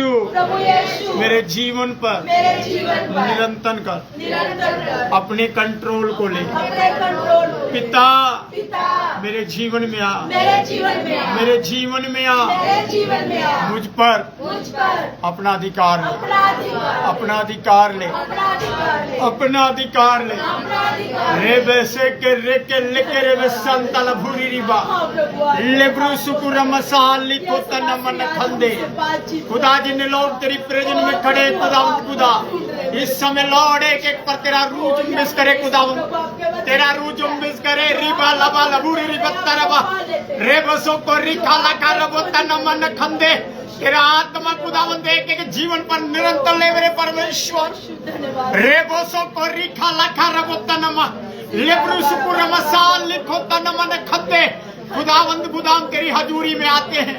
प्रभु यीशु मेरे जीवन पर निरंतर कर अपने कंट्रोल को ले। अपने कंट्रोल को पिता पिता मेरे जीवन में आ, मेरे जीवन में आ, मेरे जीवन में आ, मेरे जीवन में आ, मुझ पर मुझ पर अपना अधिकार ले, अपना अधिकार अपना अधिकार ले, अपना अधिकार ले, अपना अधिकार ले। अपना अधिकार रे बेसे के रे के लेके रे बेसंता लभुरी रिबा हाँ प्रभु लेब्रू सुकुर मसाल लिखो तना मन खंदे। खुदा जिन लोग तेरी प्रेजेंस में खड़े खुदा इस समय लॉर्ड एक एक पर तेरा रूह जुम्बिश करे खुदा, तेरा रूह जुम्बिश करे। रिबा लबा लबूरी रिबा तरबा रे बसो को रिखा लगा रबो तना मन खंदे। तेरा आत्मा खुदावंद एक एक जीवन पर निरंतर ले मेरे परमेश्वर। रे बसो को रिखा लगा रबो तना लेब्रू सुकुर मसाल लिखो तना मन खंदे। खुदावंद खुदाम तेरी हजूरी में आते हैं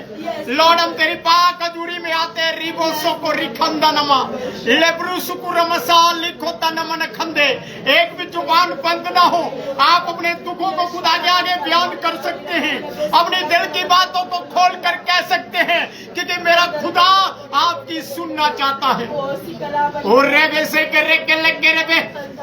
लॉर्ड, हम तेरी पाक हजूरी में आते हैं। रिबोसो को रिखंदा नमा लेब्रू सुकुर मसाल लिखो तनमन खंदे। एक भी जुबान बंद ना हो, आप अपने दुखों को खुदा के आगे बयान कर सकते हैं, अपने दिल की बातों को खोल कर कह सकते हैं, क्योंकि मेरा खुदा आपकी सुनना चाहता है। और रेबे से के लगे रेबे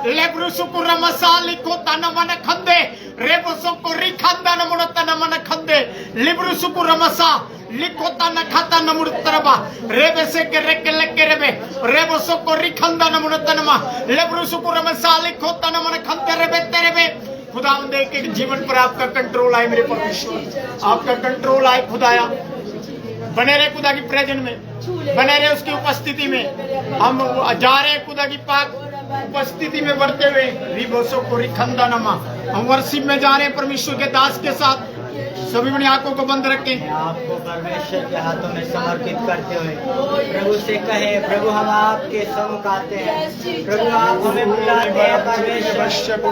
लेब्रू सुकुर मसाल लिखो तनमन खंदे। रेबोसो को रिखंदा नमुन तनमन खंदे लिब्रू सुकुर मसा लिखो तना खाता नमुर तरबा रेबे से के लगे रेबे रेबोसो को रिखंदा नमुन तनमा लेब्रू सुकुर मसा लिखो तनमन खंदे रेबे तेरे बे। खुदावंद के जीवन पर आपका कंट्रोल आए मेरे परमेश्वर, आपका कंट्रोल आए खुदाया। बने रहे खुदा की प्रेजेंस में, बने रहे उसकी उपस्थिति में। हम जा रहे खुदा की पाक उपस्थिति में बढ़ते हुए रिबोसो को रिखंदा नमा। हम वर्शिप में जा रहे हैं परमेश्वर के दास के साथ। सभी अपनी आंखों को बंद रखें। आपको परमेश्वर के हाथों में समर्पित करते हुए प्रभु से कहे, प्रभु हम आपके सम्मुख आते हैं, प्रभु आप हमें बुलाते हैं परमेश्वर,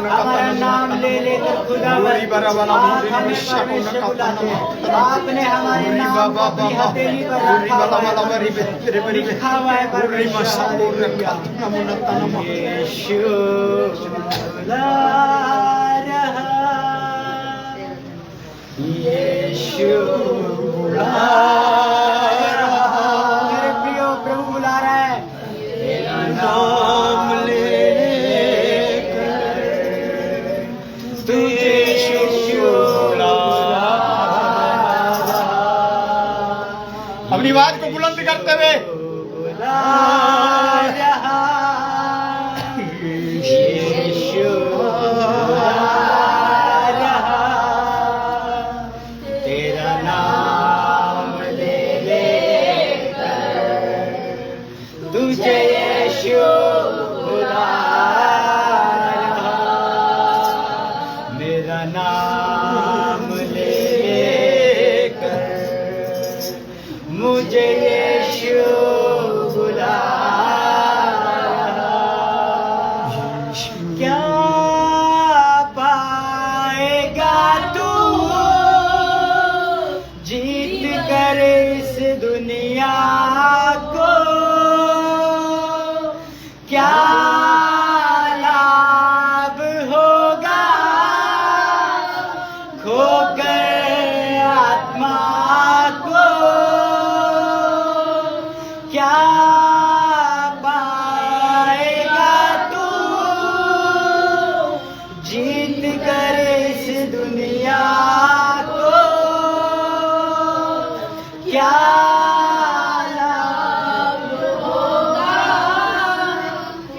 हमारा नाम ले लेकर खुदा आप हमें परमेश्वर बुलाते हैं। आपने हमारे नाम को अपनी हथेली पर लिखा हुआ है परमेश्वर। यीशु बुला रहा, यीशु बुला रहा, मेरे प्रियो प्रभु बुला रहा है। तेरा नाम लेकर तुझे यीशु बुला रहा, अपनी आवाज को बुलंद करते हुए बुला रहा, यीशु बुला रहा, तेरा नाम ले लेकर तुझे यीशु बुला रहा, मेरा नाम ले लेकर मुझे यीशु बुला रहा। क्या पाएगा तू जीत कर इस दुनिया को, क्या लाभ होगा खोकर आत्मा को, क्या पाएगा तू जीत कर इस दुनिया को, क्या लाभ होगा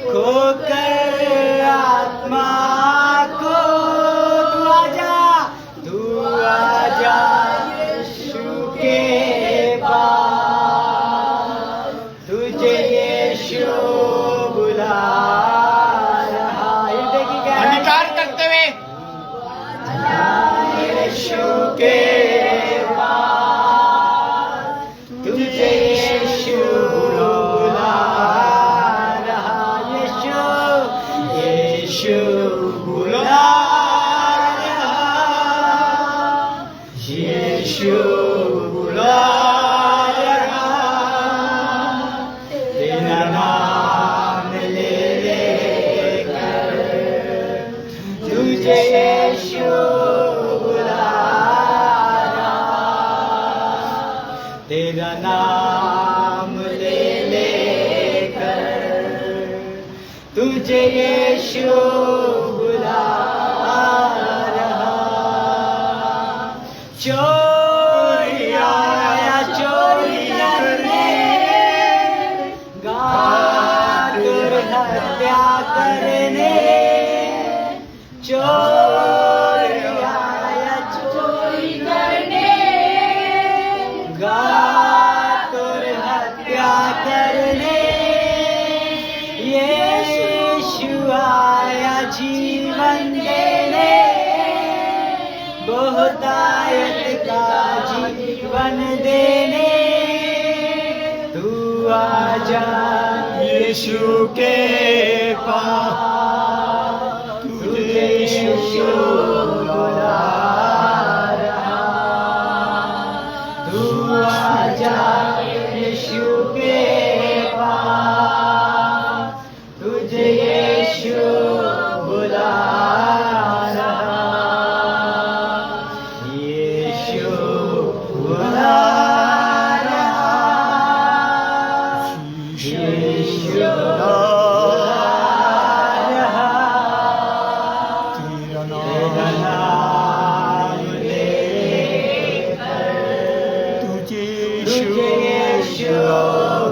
खोकर आत्मा को। तू आजा यीशु के पास, तुझे तुझे यीशु बुला रहा। चोरी आया चोरी करने, घातुर हत्या करने। चोरी आया चोरी करने, घातुर हत्या करने। यीशु आया जीवन देने, बहुतायत का जीवन देने। तू आजा यीशु के पास, तुझे यीशु बुला रहा। तू आजा यीशु के पास, तुझे यीशु बुला रहा। यीशु बुला रहा। यीशु बुला रहा। तेरा तेरा नाम नाम लेकर तुझे तुझे यीशु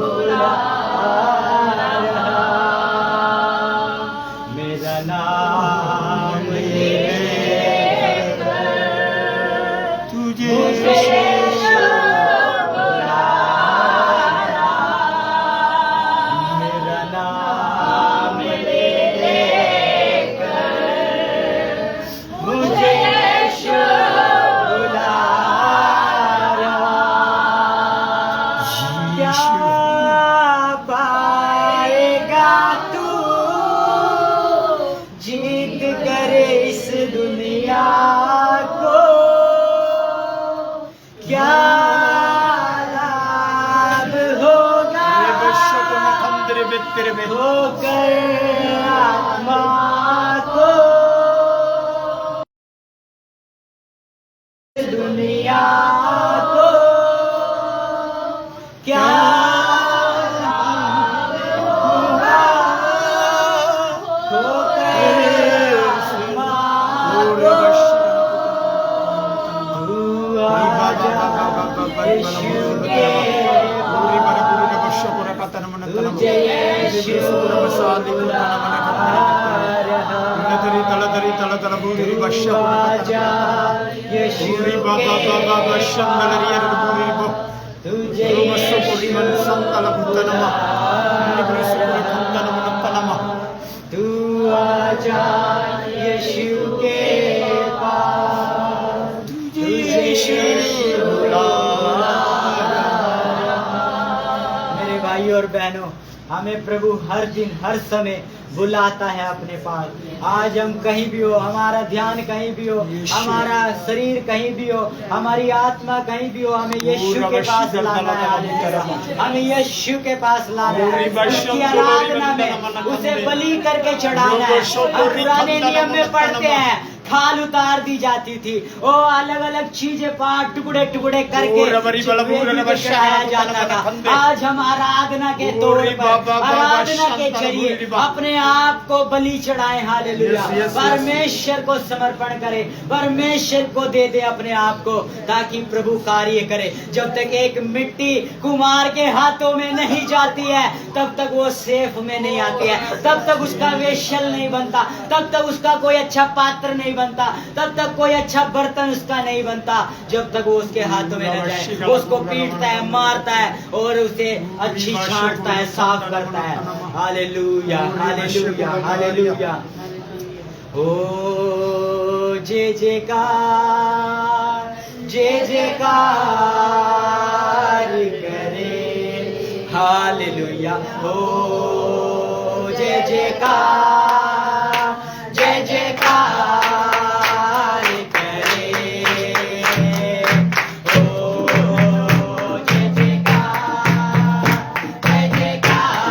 बुला रहा। मेरा नाम लेकर तुझे मुझे यीशु बुला रहा। मेरा नाम लेकर मुझे यीशु बुला रहा। क्या पाएगा तू जीत कर इस दुनिया को? क्या लाभ होगा होकर आत्मा को? दुनिया को क्या लाभ होगा होकर आत्मा को? तू आजा यीशु के तुझे यीशु बुला रहा। तू आजा यीशु के तुझे यीशु बुला रहा। तू आजा यीशु के पास, तुझे यीशु बुला रहा। मेरे भाइयों और बहनों, हमें प्रभु हर दिन हर समय बुलाता है अपने पास। आज हम कहीं भी हो, हमारा ध्यान कहीं भी हो, हमारा शरीर कहीं भी हो, हमारी आत्मा कहीं भी हो, हमें यीशु के पास लाना है। हमें यीशु के पास लाना है। उसकी आराधना में उसे बलि करके चढ़ाना है। हम पुराने नियम में पढ़ते हैं खाल उतार दी जाती थी, वो अलग अलग चीजें पार्ट टुकड़े टुकड़े करके चढ़ाया जाता था। आज हम आराधना के तौर पर, आराधना के जरिए अपने आप को बलि चढ़ाए। हालेलुया। परमेश्वर को समर्पण करे, परमेश्वर को दे दे अपने आप को, ताकि प्रभु कार्य करे। जब तक एक मिट्टी कुम्हार के हाथों में नहीं जाती है, तब तक वो सेफ में नहीं आती है, तब तक उसका वेशल नहीं बनता, तब तक उसका कोई अच्छा पात्र नहीं बनता, तब तक कोई अच्छा बर्तन उसका नहीं बनता, जब तक वो उसके हाथों में न जाए। वो उसको पीटता है, मारता है और उसे अच्छी छांटता है, साफ करता है। Hallelujah, hallelujah, hallelujah. ओ जय जयकार, जय जयकार करे। हालेलुया। ओ जय जयकार, जय जयकार करे। ओ जय जयकार, जय जयकार।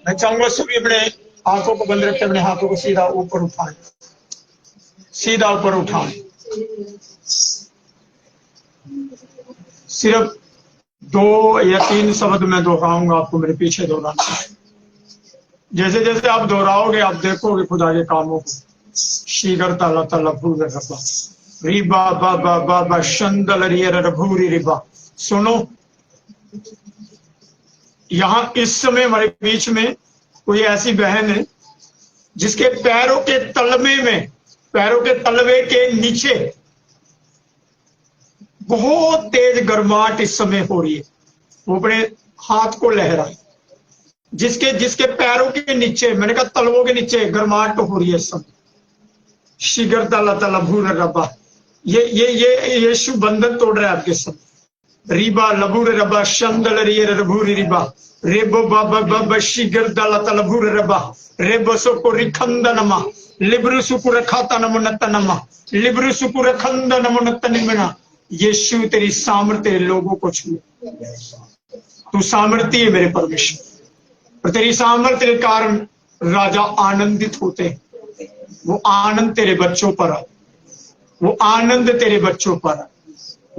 मैं चाहूंगा सभी अपने आंखों को बंद रखें, अपने हाथों को सीधा ऊपर उठाएं, सीधा ऊपर उठाएं। सिर्फ 2 या 3 शब्द मैं दोहराऊंगा, आपको मेरे पीछे दोहराना है। जैसे जैसे आप दोहराओगे आप देखोगे खुदा के कामों को। शीगर ताला ताला भूर रबा रिबा बाबा बाबा शंदल रियर भूरी रिबा। सुनो, यहाँ इस समय हमारे बीच में कोई ऐसी बहन है जिसके पैरों के तलवे में, पैरों के तलवे के नीचे बहुत तेज गर्माहट इस समय हो रही है। वो अपने हाथ को लहराए, जिसके पैरों के नीचे, मैंने कहा तलवों के नीचे गर्माहट हो रही है इस समय। शिगर तला तला भूर रबा, ये यीशु बंधन तोड़ रहा है आपके सब। रिबा लबूर रबा शंदल रियर भूरी रिबा रेबो बाबा बाबा शिगर दला तला भूर रबा रेबो सोको रिखंदनमा लिब्रु सुकुर खाता नमनतनमा लिब्रु सुकुर खंद नमनतनिमना। यीशु तेरी सामर्थ्य लोगों को छू। तू सामर्थ्य है मेरे परमेश्वर, और तेरी सामर्थ्य के कारण राजा आनंदित होते हैं। वो आनंद तेरे बच्चों पर है, वो आनंद तेरे बच्चों पर है,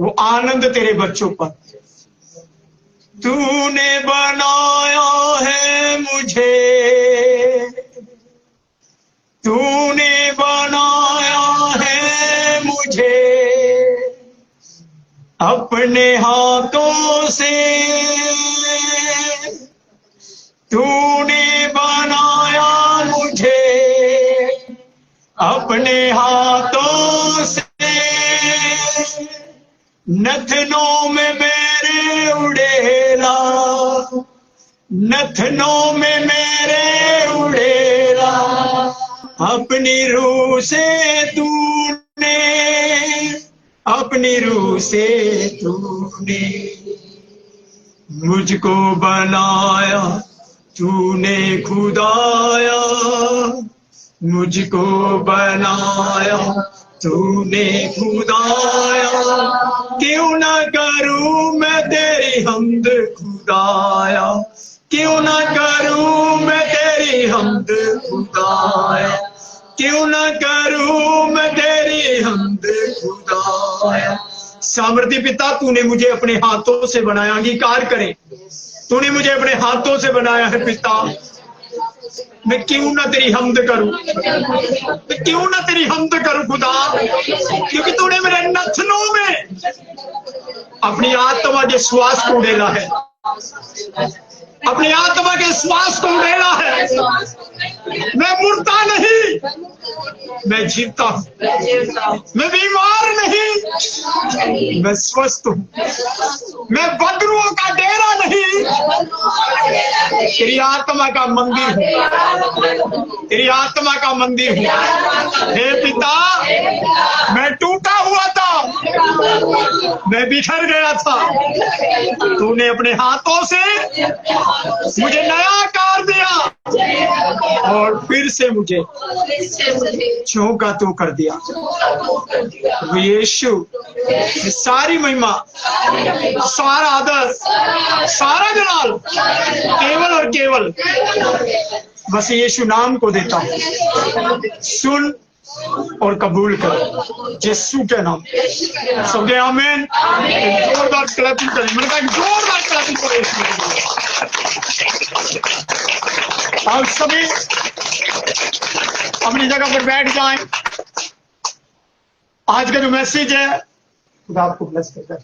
वो आनंद तेरे बच्चों पर। तूने बनाया है मुझे, तूने बनाया है मुझे अपने हाथों से, तूने बनाया मुझे अपने हाथों से। नथनों में मेरे उड़ेला, नथनों में मेरे उड़ेला अपनी रूह से तूने, अपनी रूह से तूने मुझको बनाया, तूने खुदाया मुझको बनाया, तूने खुदाया। क्यों ना करूं मैं तेरी हमद खुदाया, क्यों ना करूं मैं तेरी हमद खुदाया, क्यों ना करूं मैं तेरी हमद खुदाया। सामर्थी पिता, तूने मुझे अपने हाथों से बनाया, अंगीकार करें, तूने मुझे अपने हाथों से बनाया है पिता। मैं क्यों ना तेरी हमद करूं, मैं क्यों ना तेरी हमद करूं खुदा, क्योंकि तूने मेरे नथनों में अपनी आत्मा के श्वास को उड़ेला है, अपनी आत्मा के श्वास को उड़ेला है। मैं मुर्दा नहीं, मैं जीता हूं, मैं बीमार नहीं, मैं स्वस्थ हूं, मैं बदरुओं का डेरा नहीं, तेरी आत्मा का मंदिर हूं, तेरी आत्मा का मंदिर हूं। हे पिता, मैं टूटा हुआ था, मैं बिखर गया था, तूने अपने हाथों से मुझे नया आकार दिया और फिर से मुझे चौका तो कर दिया। यीशु, सारी महिमा, सारा आदर, सारा जलाल केवल और केवल बस यीशु नाम को देता हूं। सुन और कबूल कर यीशु के नाम। सबके आमीन। जोरदार क्लैपिंग करें, मैंने कहा जोरदार क्लैपिंग करें। आप सभी अपनी जगह पर बैठ जाएं। आज का जो मैसेज है, खुदा आपको ब्लेस करता है।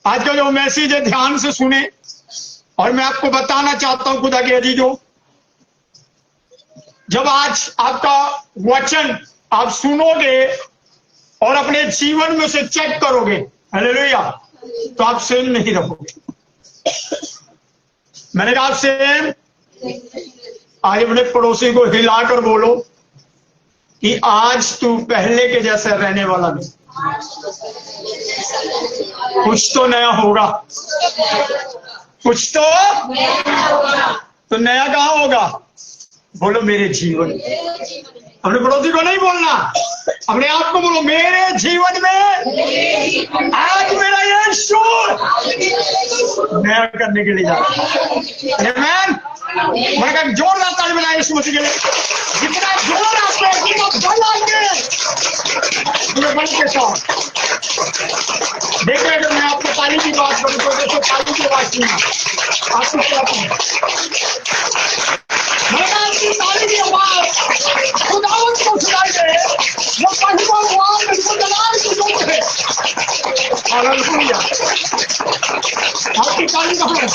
आज का जो मैसेज है ध्यान से सुने, और मैं आपको बताना चाहता हूं खुदा के अजीजों, जब आज आपका वचन आप सुनोगे और अपने जीवन में से चेक करोगे, हालेलुया, तो आप सेम नहीं रहोगे। मैंने कहा आप सेम, आज अपने पड़ोसी को हिलाकर बोलो कि आज तू पहले के जैसा रहने वाला नहीं, कुछ तो नया होगा, कुछ तो नया कहाँ होगा? बोलो मेरे जीवन। अपने पड़ोसी को नहीं बोलना, अपने आप को बोलो मेरे जीवन में आज मेरा यीशु नया करने के लिए जा रहा है। आमीन। मैं जोरदार ताली बजाएं यीशु मसीह के लिए। जितना जोर आपको बल आएंगे बल के साथ। देख रहे हैं, मैं आपको ताली की बात करूं तो देखो ताली की बात नहीं, आपको क्या आपकी ताली की आवाज खुदावंत को सुनाई दे, वो भगवान को जलाल की जोत है। हालेलुया। आपकी ताली कहाँ है?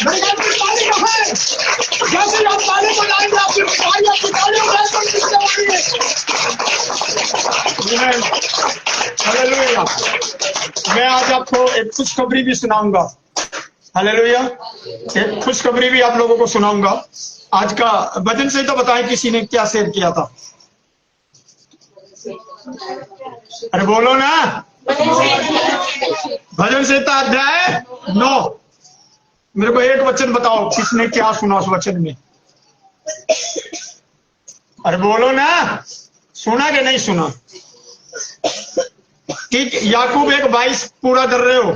मेरे घर की ताली कहाँ है? जैसे आप ताली बजाएंगे आपकी भाई आपकी ताली बजाएंगे। हालेलुया। मैं आज आपको एक खुशखबरी भी सुनाऊंगा। हालेलुया। एक खुशखबरी भी आप लोगों को सुनाऊंगा। आज का वचन से तो बताएं किसी ने क्या शेयर किया था। अरे बोलो ना। भजन संहिता अध्याय 9, मेरे को एक वचन बताओ किसने क्या सुना उस वचन में। अरे बोलो ना, सुना कि नहीं सुना? कि याकूब 1:22 पूरा कर रहे हो?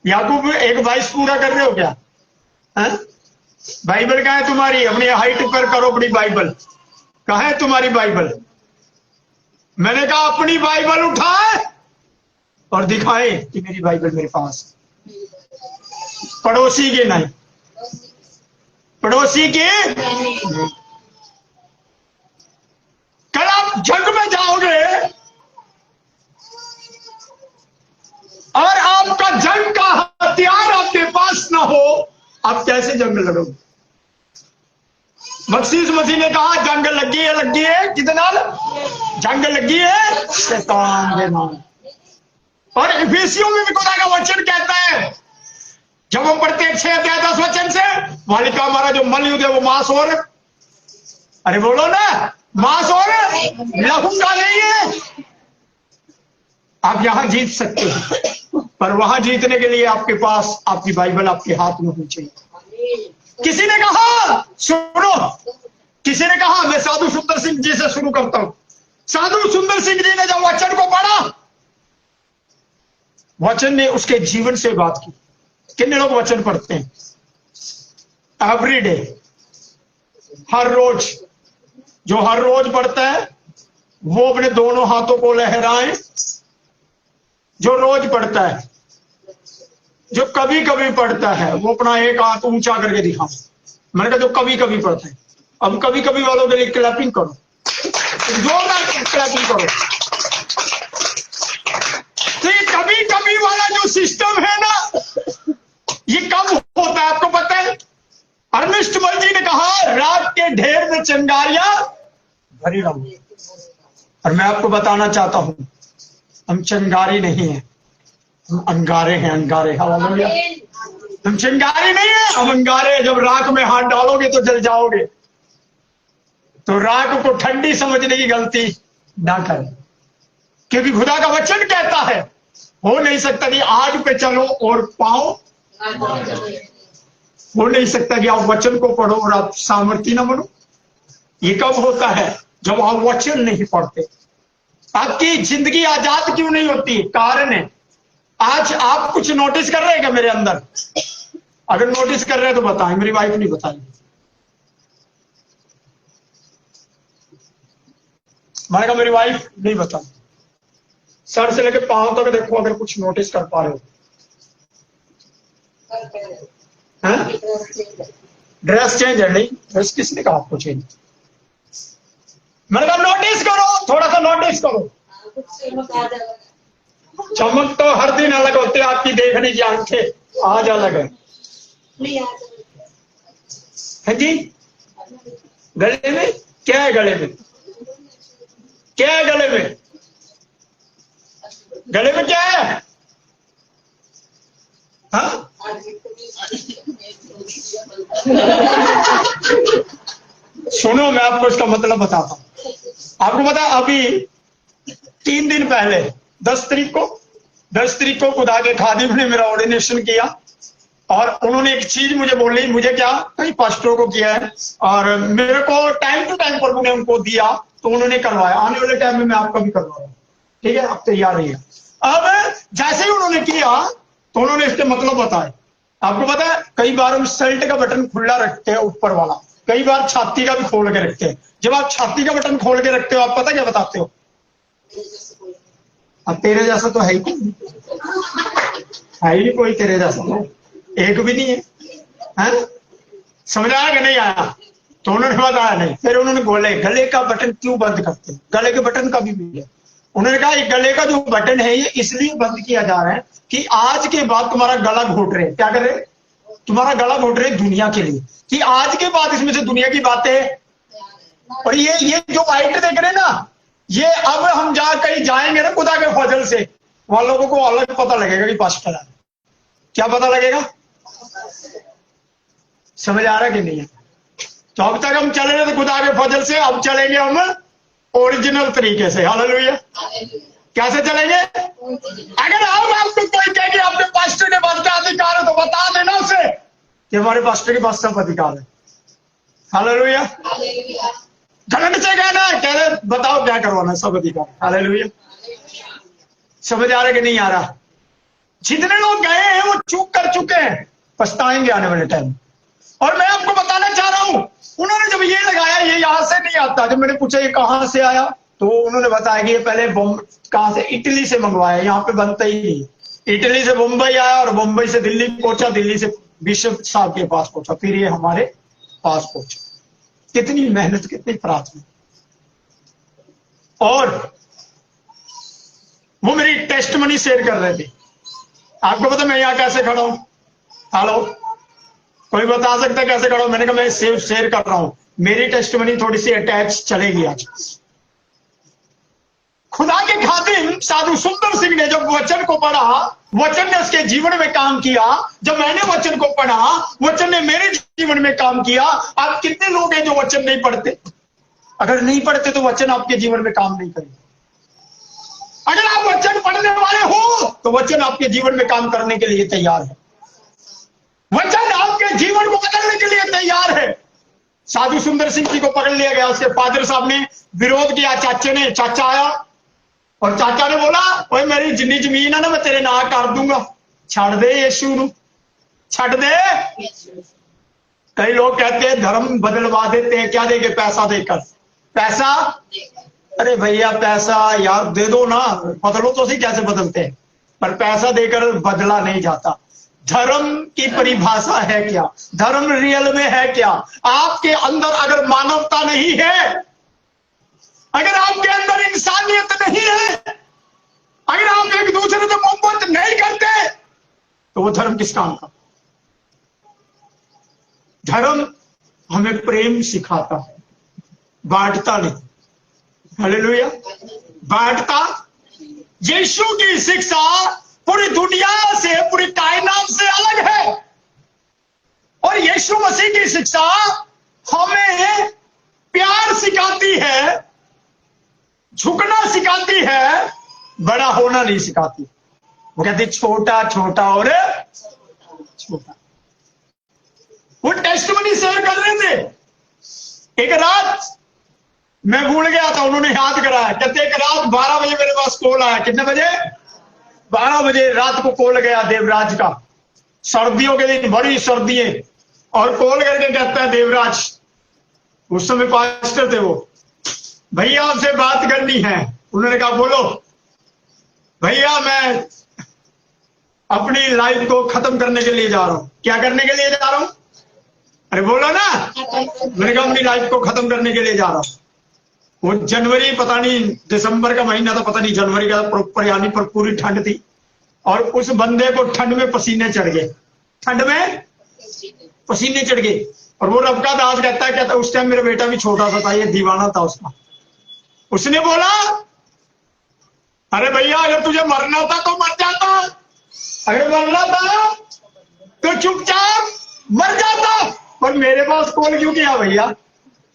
याकूब 1:22 पूरा कर रहे हो क्या? है? बाइबल कहाँ है तुम्हारी? अपनी हाइट पर करो अपनी बाइबल। कहाँ है तुम्हारी बाइबल? मैंने कहा अपनी बाइबल उठाए और दिखाए कि मेरी बाइबल मेरे पास। पड़ोसी के नहीं, पड़ोसी के। कल आप जंग में जाओगे और आपका जंग का हथियार आपके पास ना हो, आप कैसे जंग लड़ोगे? बख्शीश मसीह ने कहा जंग लगी है कितना? जंग लगी है शैतान के नाम। और इफिसियों में भी खुदा का वचन कहता है, जब हम पढ़ते हैं 6:10 वचन से, वालिका हमारा जो मलयुद्ध है वो मांस और, अरे बोलो ना, मांस और लहू का नहीं है। आप यहां जीत सकते हैं, पर वहां जीतने के लिए आपके पास आपकी बाइबल आपके हाथ में होनी चाहिए। किसी ने कहा, सुनो, किसी ने कहा, मैं साधु सुंदर सिंह जी से शुरू करता हूं। साधु सुंदर सिंह जी ने जब वचन को पढ़ा, वचन ने उसके जीवन से बात की। कितने लोग वचन पढ़ते हैं? एवरी डे, हर रोज। जो हर रोज पढ़ता है वो अपने दोनों हाथों को लहराए। जो रोज पढ़ता है, जो कभी कभी पढ़ता है, वो अपना एक हाथ ऊंचा करके दिखाओ। मैंने कहा जो कभी कभी पढ़ता है। अब कभी कभी वालों के लिए क्लैपिंग करो, जोरदार क्लैपिंग करो। तो ये कभी कभी वाला जो सिस्टम है ना, ये कब होता है आपको पता है? अर्नेस्ट मल जी ने कहा, रात के ढेर में चिंगारियां भरी रहो। और मैं आपको बताना चाहता हूं, हम चिंगारी नहीं है, हम अंगारे हैं। अंगारे, हालेलुया। हम चिंगारी नहीं है, हम अंगारे हैं। जब राख में हाथ डालोगे तो जल जाओगे। तो राख को ठंडी समझने की गलती ना करें, क्योंकि खुदा का वचन कहता है, हो नहीं सकता कि आग पे चलो और पाओ, हो नहीं सकता कि आप वचन को पढ़ो और आप सामर्थ्य ना बनो। ये कब होता है? जब आप वचन नहीं पढ़ते। आपकी जिंदगी आजाद क्यों नहीं होती? कारण है, आज आप कुछ नोटिस कर रहे हैं क्या मेरे अंदर? अगर नोटिस कर रहे हैं तो बताएं। मेरी वाइफ नहीं बताई। मैंने कहा मेरी वाइफ नहीं बताई। सर से लेके पांव तक देखो, अगर कुछ नोटिस कर पा रहे हो। ड्रेस चेंज है? नहीं, ड्रेस किसने कहा आपको चेंज? मैंने कहा नोटिस करो, थोड़ा सा नोटिस करो। चमक तो हर दिन अलग होते, आपकी देखने की आंखें आज अलग है जी। गले में क्या है? गले में क्या है? गले में क्या है? हाँ, सुनो मैं आपको इसका मतलब बताता हूँ। आपको पता अभी 3 दिन पहले 10 तारीख को खुदा के खादिम ने मेरा ऑर्डिनेशन किया और उन्होंने एक चीज मुझे बोली, मुझे क्या कई पास्टरों को किया है और मेरे को टाइम टू टाइम प्रभु ने उनको दिया तो उन्होंने करवाया। आने वाले टाइम में मैं आपका भी करवा रहा हूँ, ठीक है? आप तैयार रहिए। अब जैसे ही उन्होंने किया तो उन्होंने इसके मतलब बताए। आपको पता है कई बार हम शर्ट का बटन खुला रखते हैं ऊपर वाला, कई बार छाती का भी खोल के रखते हैं। जब आप छाती का बटन खोल के रखते हो आप पता क्या बताते हो? अब तेरे जैसा तो है ही कोई तेरे जैसा, एक भी नहीं है। समझ आया कि नहीं आया? तो उन्होंने बताया नहीं। फिर उन्होंने बोले गले का बटन क्यों बंद करते हैं? गले के बटन का भी मिले। उन्होंने कहा गले का जो बटन है ये इसलिए बंद किया जा रहा है कि आज के बाद तुम्हारा गला घोट रहे। क्या कर रहे? तुम्हारा गला घोट रहे दुनिया के लिए, कि आज के बाद इसमें से दुनिया की बातें। और ये जो वाइट देख रहे ना, ये अब हम जा कहीं जाएंगे ना खुदा के फजल से, वहां लोगों को अलग पता लगेगा कि पास्टर है। क्या पता लगेगा? समझ आ रहा है कि नहीं है? तो अब तक हम चले रहे थे खुदा के फजल से, अब चलेंगे हम ओरिजिनल तरीके से। हालेलुया। कैसे चलेंगे? अगर अब आपको कोई कहे कि आपके पास्टर के पास क्या अधिकार है तो बता देना उसे कि हमारे पास्टर के पास सब अधिकार है। हालेलुया। गलत से कहना, कह रहे बताओ क्या करवाना, सब अधिकार। हालेलुया। समझ आ रहा है कि नहीं आ रहा? जितने लोग गए हैं वो चूक कर चुके हैं, पछताएंगे आने वाले टाइम। और मैं आपको बताना चाह रहा हूं, उन्होंने जब ये लगाया ये यहां से नहीं आता। जब मैंने पूछा ये कहां से आया तो उन्होंने बताया कि ये पहले कहां से, इटली से मंगवाया, यहाँ पे बनता ही नहीं। इटली से मुंबई आया और मुंबई से दिल्ली पहुंचा, दिल्ली से बिशप साहब के पास पहुंचा, फिर ये हमारे पास पहुंचा। कितनी मेहनत, कितनी प्रार्थना। और वो मेरी टेस्टमनी शेयर कर रहे थे। आपको पता मैं यहां कैसे खड़ा हूं? हेलो, कोई बता सकता है कैसे खड़ा हूं? मैंने कहा मैं शेयर कर रहा हूं। मेरी टेस्टमनी थोड़ी सी अटैच चलेगी आज। खुदा के खादिम साधु सुंदर सिंह ने जब वचन को पढ़ा, वचन ने उसके जीवन में काम किया। जब मैंने वचन को पढ़ा, वचन ने मेरे जीवन में काम किया। आप कितने लोग हैं जो वचन नहीं पढ़ते? अगर नहीं पढ़ते तो वचन आपके जीवन में काम नहीं करेगा। अगर आप वचन पढ़ने वाले हो तो वचन आपके जीवन में काम करने के लिए तैयार है। वचन आपके जीवन को बदलने के लिए तैयार है। साधु सुंदर सिंह जी को पकड़ लिया गया, उसके फादर साहब ने विरोध किया। चाचा आया और चाचा ने बोला ओए मेरी जिन्नी जमीन है ना मैं तेरे नाम कर दूंगा, छड़ दे यीशु नू, छड़ दे। कई लोग कहते हैं धर्म बदलवा देते हैं, क्या देंगे? पैसा देकर। पैसा? अरे भैया पैसा यार दे दो ना, बदलो तो सही। कैसे बदलते हैं? पर पैसा देकर बदला नहीं जाता। धर्म की परिभाषा है क्या? धर्म रियल में है क्या? आपके अंदर अगर मानवता नहीं है, अगर आपके अंदर इंसानियत नहीं है, अगर आप एक दूसरे से मोहब्बत नहीं करते तो वो धर्म किस काम का? धर्म हमें प्रेम सिखाता है, बांटता नहीं। हालेलुया। बांटता। यीशु की शिक्षा पूरी दुनिया से, पूरी कायनात से अलग है। और यीशु मसीह की शिक्षा हमें प्यार सिखाती है, झुकना सिखाती है, बड़ा होना नहीं सिखाती। वो कहती छोटा छोटा और छोटा। वो टेस्टमनी शेयर कर रहे थे। एक रात मैं भूल गया था, उन्होंने याद कराया। कहते एक रात 12 बजे मेरे पास कॉल आया। कितने बजे? 12 बजे रात को कॉल गया देवराज का। सर्दियों के दिन, बड़ी सर्दी है। और कॉल करके कहता है देवराज, उस समय पास्टर थे वो, भैया आपसे बात करनी है। उन्होंने कहा बोलो। भैया मैं अपनी लाइफ को खत्म करने के लिए जा रहा हूं। क्या करने के लिए जा रहा हूं? अरे बोलो ना। मैंने कहा अपनी लाइफ को खत्म करने के लिए जा रहा हूं। वो जनवरी पता नहीं दिसंबर का महीना था, पता नहीं जनवरी का प्रॉपर यानी पर पूरी ठंड थी। और उस बंदे को ठंड में पसीने चढ़ गए, ठंड में पसीने चढ़ गए। और वो रब का दास कहता उस टाइम मेरा बेटा भी छोटा सा था, ये दीवाना था उसका। उसने बोला अरे भैया अगर तुझे मरना था तो मर जाता, अगर मरना था तो चुपचाप मर जाता, पर मेरे पास कॉल क्यों किया भैया?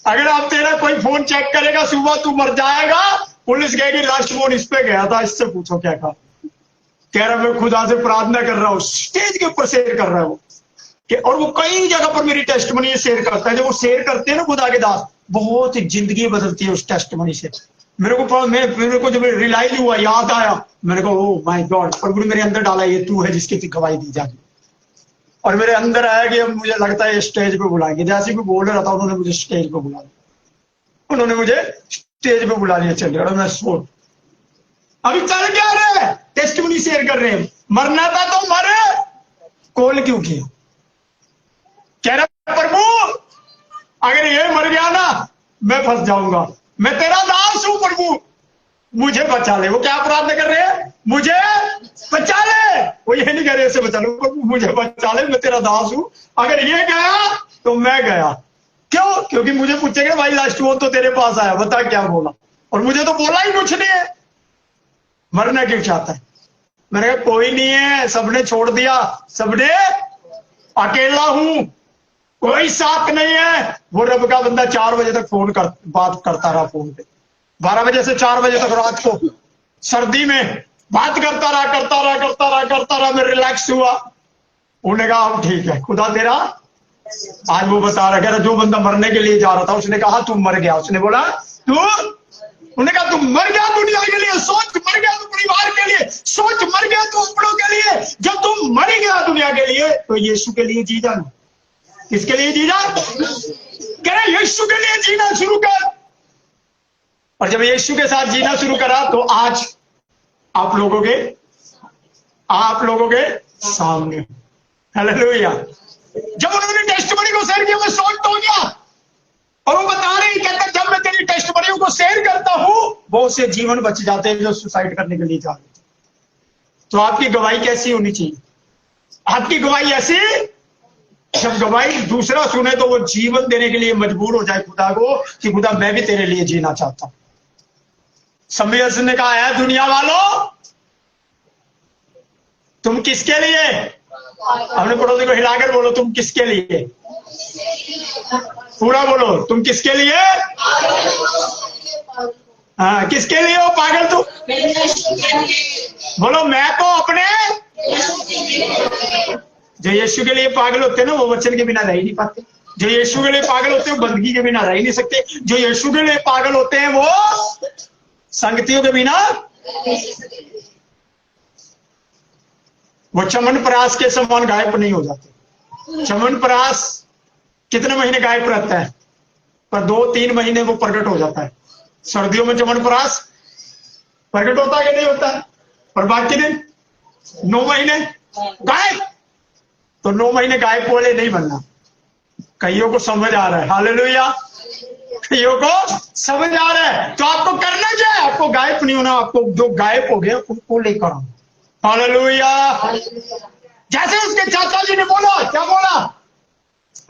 अगर आप तेरा कोई फोन चेक करेगा सुबह तू मर जाएगा। पुलिस कहेगी लास्ट फोन इस पे गया था, इससे पूछो क्या कहा। कह रहा मैं खुदा से प्रार्थना कर रहा हूँ, स्टेज के ऊपर शेयर कर रहा है वो कि, और वो कई जगह पर मेरी टेस्टमनी शेयर करता है। जब वो शेयर करते हैं ना खुदा के दास, बहुत जिंदगी बदलती है उस टेस्टमनी से। मेरे को जब रियलाइज हुआ, याद आया, मैंने कहा ओह माय गॉड, प्रभु ने मेरे अंदर डाला ये तू है जिसकी गवाही दी जाएगी। और मेरे अंदर आया कि अब मुझे लगता है स्टेज पे बुलाएंगे। जैसे कोई बोल रहा था उन्होंने मुझे स्टेज पे बुला लिया, उन्होंने मुझे स्टेज पे बुला लिया। चल रहा मैं सोच अभी चल क्या रहे, टेस्टिमनी शेयर कर रहे हैं। मरना था तो मरे, कॉल क्यों किया? कह रहा प्रभु अगर ये मर गया ना मैं फंस जाऊंगा, मैं तेरा दास हूं प्रभु, मुझे बचा ले। वो क्या प्रार्थना कर रहे हैं? मुझे बचा ले। वो ये नहीं कह रहे ऐसे बचा लो, प्रभु मुझे बचा ले, मैं तेरा दास हूं, अगर ये गया तो मैं गया। क्यों? क्योंकि मुझे पूछेंगे भाई लास्ट वो तो तेरे पास आया, बता क्या बोला, और मुझे तो बोला ही कुछ नहीं है। मरना क्यों चाहता है? मैंने कहा कोई नहीं है, सबने छोड़ दिया, सबने, अकेला हूं, कोई साथ नहीं है। वो रब का बंदा 4 बजे तक बात करता रहा फोन पे, 12 बजे से 4 बजे तक रात को सर्दी में बात करता रहा। मैं रिलैक्स हुआ। उन्होंने कहा अब ठीक है, खुदा तेरा। आज वो बता रहा, कह रहा जो बंदा मरने के लिए जा रहा था उसने कहा तू मर गया। उसने बोला उन्होंने कहा तू मर गया दुनिया के लिए, सोच मर गया तू परिवार के लिए, सोच मर गया तू अपनों के लिए। जब तू मर गया दुनिया के लिए तो यीशु के लिए जी जा। किसके लिए जी जा? कह रहा यीशु के लिए जीना शुरू कर। और जब यीशु के साथ जीना शुरू करा तो आज आप लोगों के सामने, हालेलुया। जब उन्होंने टेस्टिमनी को शेयर किया मैं शॉक्ड हो गया। और वो बता रहे कहते जब मैं तेरी टेस्टिमनी को शेयर करता हूं बहुत से जीवन बच जाते हैं जो सुसाइड करने के लिए जा रहे। तो आपकी गवाही कैसी होनी चाहिए? आपकी गवाही ऐसी, जब गवाही दूसरा सुने तो वो जीवन देने के लिए मजबूर हो जाए खुदा को कि खुदा मैं भी तेरे लिए जीना चाहता हूं। समयस ने कहा है दुनिया वालों तुम किसके लिए, अपने पड़ोसी को हिलाकर बोलो तुम किसके लिए, पूरा बोलो तुम किसके लिए। हाँ किसके लिए हो पागल तुम? बोलो मैं तो अपने। जो यीशु के लिए पागल होते हैं ना वो वचन के बिना रह ही नहीं पाते। जो यीशु के लिए पागल होते हैं वो बंदगी के बिना रह ही नहीं सकते। जो यीशु के लिए पागल होते हैं वो संगतियों के बिना, वो चमनप्राश के समान गायब नहीं हो जाते। चमनप्राश कितने महीने गायब रहता है, पर 2-3 महीने वो प्रकट हो जाता है। सर्दियों में चमनप्राश प्रकट होता है कि नहीं होता है, और बाकी दिन 9 महीने गायब। तो 9 महीने गायब वाले नहीं बनना। कईयों को समझ आ रहा है, हालेलुया, कईयों को समझ आ रहा है। तो आपको करना क्या है? आपको गायब नहीं होना, आपको जो गायब हो गए उनको लेकर आओ, हालेलुया। जैसे उसके चाचा जी ने बोला, क्या बोला?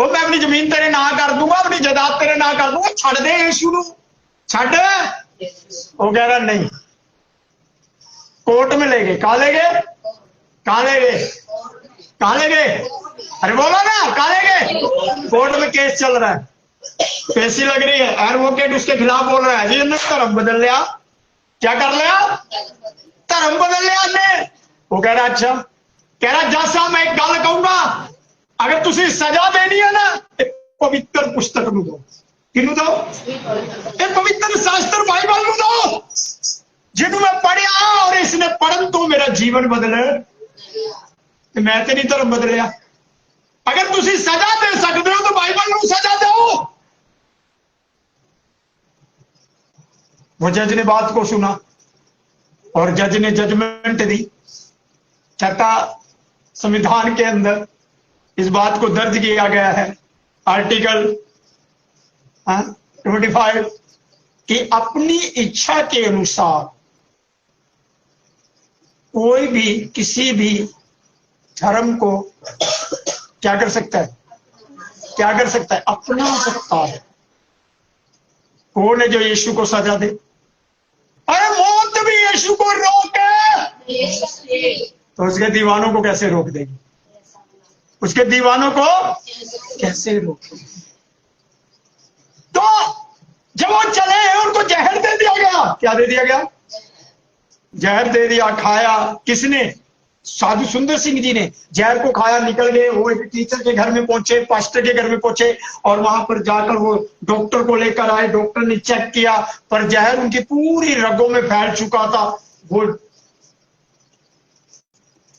वो मैं अपनी जमीन तेरे ना कर दूंगा, अपनी जायदाद तेरे ना कर दूंगा, छड़ दे यीशु नू, छड़। वो कह रहा नहीं। कोर्ट में ले गए, कहा ले गए, कहा ले गए, कहा ले गए, अरे बोलो ना, कहा ले गए? कोर्ट में केस चल रहा है, पैसी लग रही है, एडवोकेट उसके खिलाफ बोल रहा है जी ने धर्म बदल लिया। क्या कर लिया? धर्म बदल लिया ने। वो कह रहा अच्छा, कह रहा जैसा मैं एक गल कहूंगा, अगर तुसी सजा देनी है ना एक पवित्र पुस्तक नू दो। किनू दो? एक पवित्र शास्त्र बाइबल नू दो, जिन्हों मैं पढ़िया और इसने पढ़न तो मेरा जीवन बदले। मैं तो नहीं धर्म बदलिया। अगर तुसी सजा दे सकते हो तो बाइबल नू सजा दो। वो जज ने बात को सुना और जज ने जजमेंट दी। कहता संविधान के अंदर इस बात को दर्ज किया गया है, आर्टिकल 25, कि अपनी इच्छा के अनुसार कोई भी किसी भी धर्म को क्या कर सकता है, क्या कर सकता है, अपना सकता है। कौन है जो यीशु को सजा दे? अरे मौत भी यीशु को रोके, तो उसके दीवानों को कैसे रोक देगी? उसके दीवानों को कैसे रोकेगी? तो जब वो चले उनको जहर दे दिया गया। क्या दे दिया गया? जहर दे दिया। खाया किसने? साधु सुंदर सिंह जी ने जहर को खाया, निकल गए। वो एक टीचर के घर में पहुंचे, पास्टर के घर में पहुंचे, और वहां पर जाकर वो डॉक्टर को लेकर आए। डॉक्टर ने चेक किया, पर जहर उनकी पूरी रगों में फैल चुका था। वो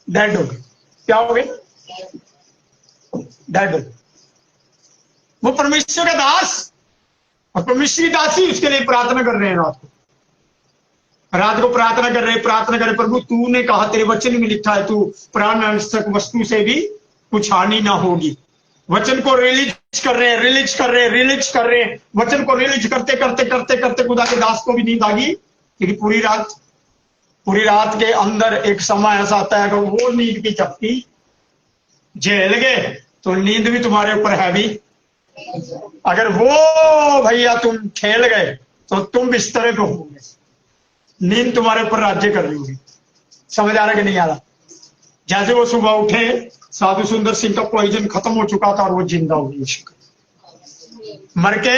डेड हो गए। क्या हो गए? डेड हो गए। वो परमेश्वर का दास और परमेश्वर की दासी उसके लिए प्रार्थना कर रहे हैं। रात को प्रार्थना कर रहे, प्रार्थना कर रहे, प्रभु तूने कहा, तेरे वचन में लिखा है, तू प्राणनाशक वस्तु से भी कुछ हानि ना होगी। वचन को रिलीज कर रहे हैं, रिलीज कर रहे हैं, रिलीज कर रहे हैं। वचन को रिलीज करते करते करते करते खुदा के दास को भी नींद आ गई, क्योंकि पूरी रात के अंदर एक समय ऐसा आता है कि वो नींद की चपटी झेल गए तो नींद भी तुम्हारे ऊपर हैवी। अगर वो भैया तुम खेल गए तो तुम बिस्तर पे होगे, नींद तुम्हारे ऊपर राज्य कर रही होगी। समझ आ रहा कि नहीं आ रहा? जैसे वो सुबह उठे, साधु सुंदर सिंह का पॉइजन खत्म हो चुका था और वो जिंदा हो गई, मर के।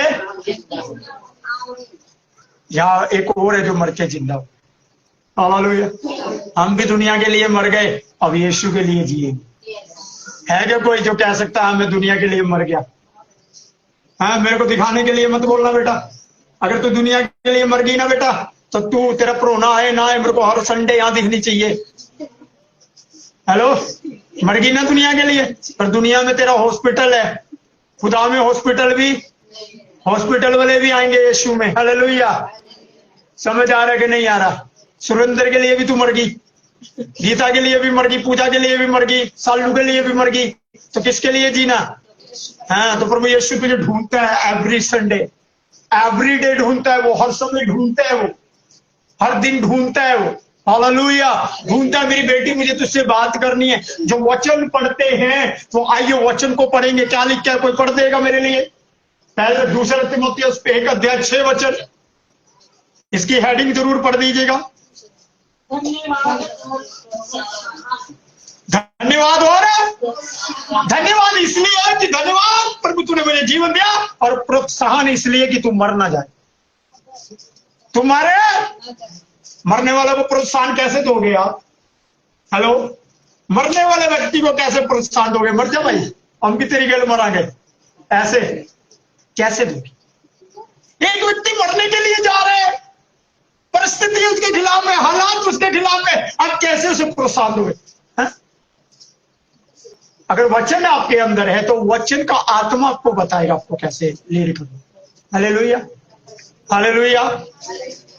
या एक और है जो मर के जिंदा हो। हालेलुया। हम भी दुनिया के लिए मर गए, अब यीशु के लिए जिएंगे। है क्या कोई जो कह सकता है मैं दुनिया के लिए मर गया? हाँ, मेरे को दिखाने के लिए मत बोलना बेटा। अगर तू दुनिया के लिए मर गई ना बेटा, तो तू तेरा प्रोना आए ना आए, मेरे को हर संडे यहां दिखनी चाहिए। हेलो, मर गई ना दुनिया के लिए, पर दुनिया में तेरा हॉस्पिटल है। खुदा में हॉस्पिटल भी, हॉस्पिटल वाले भी आएंगे यीशु में। हालेलुया। समझ आ रहा है कि नहीं आ रहा? सुरेंद्र के लिए भी तू मर गई, गीता के लिए भी मर गई, पूजा के लिए भी मर गई, सालू के लिए भी मर गई, तो किसके लिए जीना? हाँ, तो प्रभु यीशु तुझे ढूंढता है एवरी संडे, एवरी डे ढूंढता है वो, हर समय ढूंढता है वो, हर दिन ढूंढता है वो। हालेलुया। ढूंढता है, मेरी बेटी मुझे तुझसे बात करनी है। जो वचन पढ़ते हैं तो आइए वचन को पढ़ेंगे। क्या लिख के कोई पढ़ देगा मेरे लिए? पहले दूसरा तीमुथियुस 1:6 इसकी हेडिंग जरूर पढ़ दीजिएगा। धन्यवाद। और धन्यवाद इसलिए है कि धन्यवाद प्रभु तूने मुझे जीवन दिया, और प्रोत्साहन इसलिए कि तू मर ना जाए। तुम्हारे मरने वाले को प्रोत्साहन कैसे दोगे आप? हेलो, मरने वाले व्यक्ति को कैसे प्रोत्साहन दोगे? मर जा भाई, हम भी तेरी गल मरांगे, ऐसे कैसे दोगे? एक व्यक्ति मरने के लिए जा रहे हैं, परिस्थिति उसके खिलाफ है, हालात उसके खिलाफ है, आप कैसे उसे प्रोत्साहन दोगे? अगर वचन आपके अंदर है तो वचन का आत्मा आपको बताएगा आपको कैसे लीड करना। Hallelujah, hallelujah.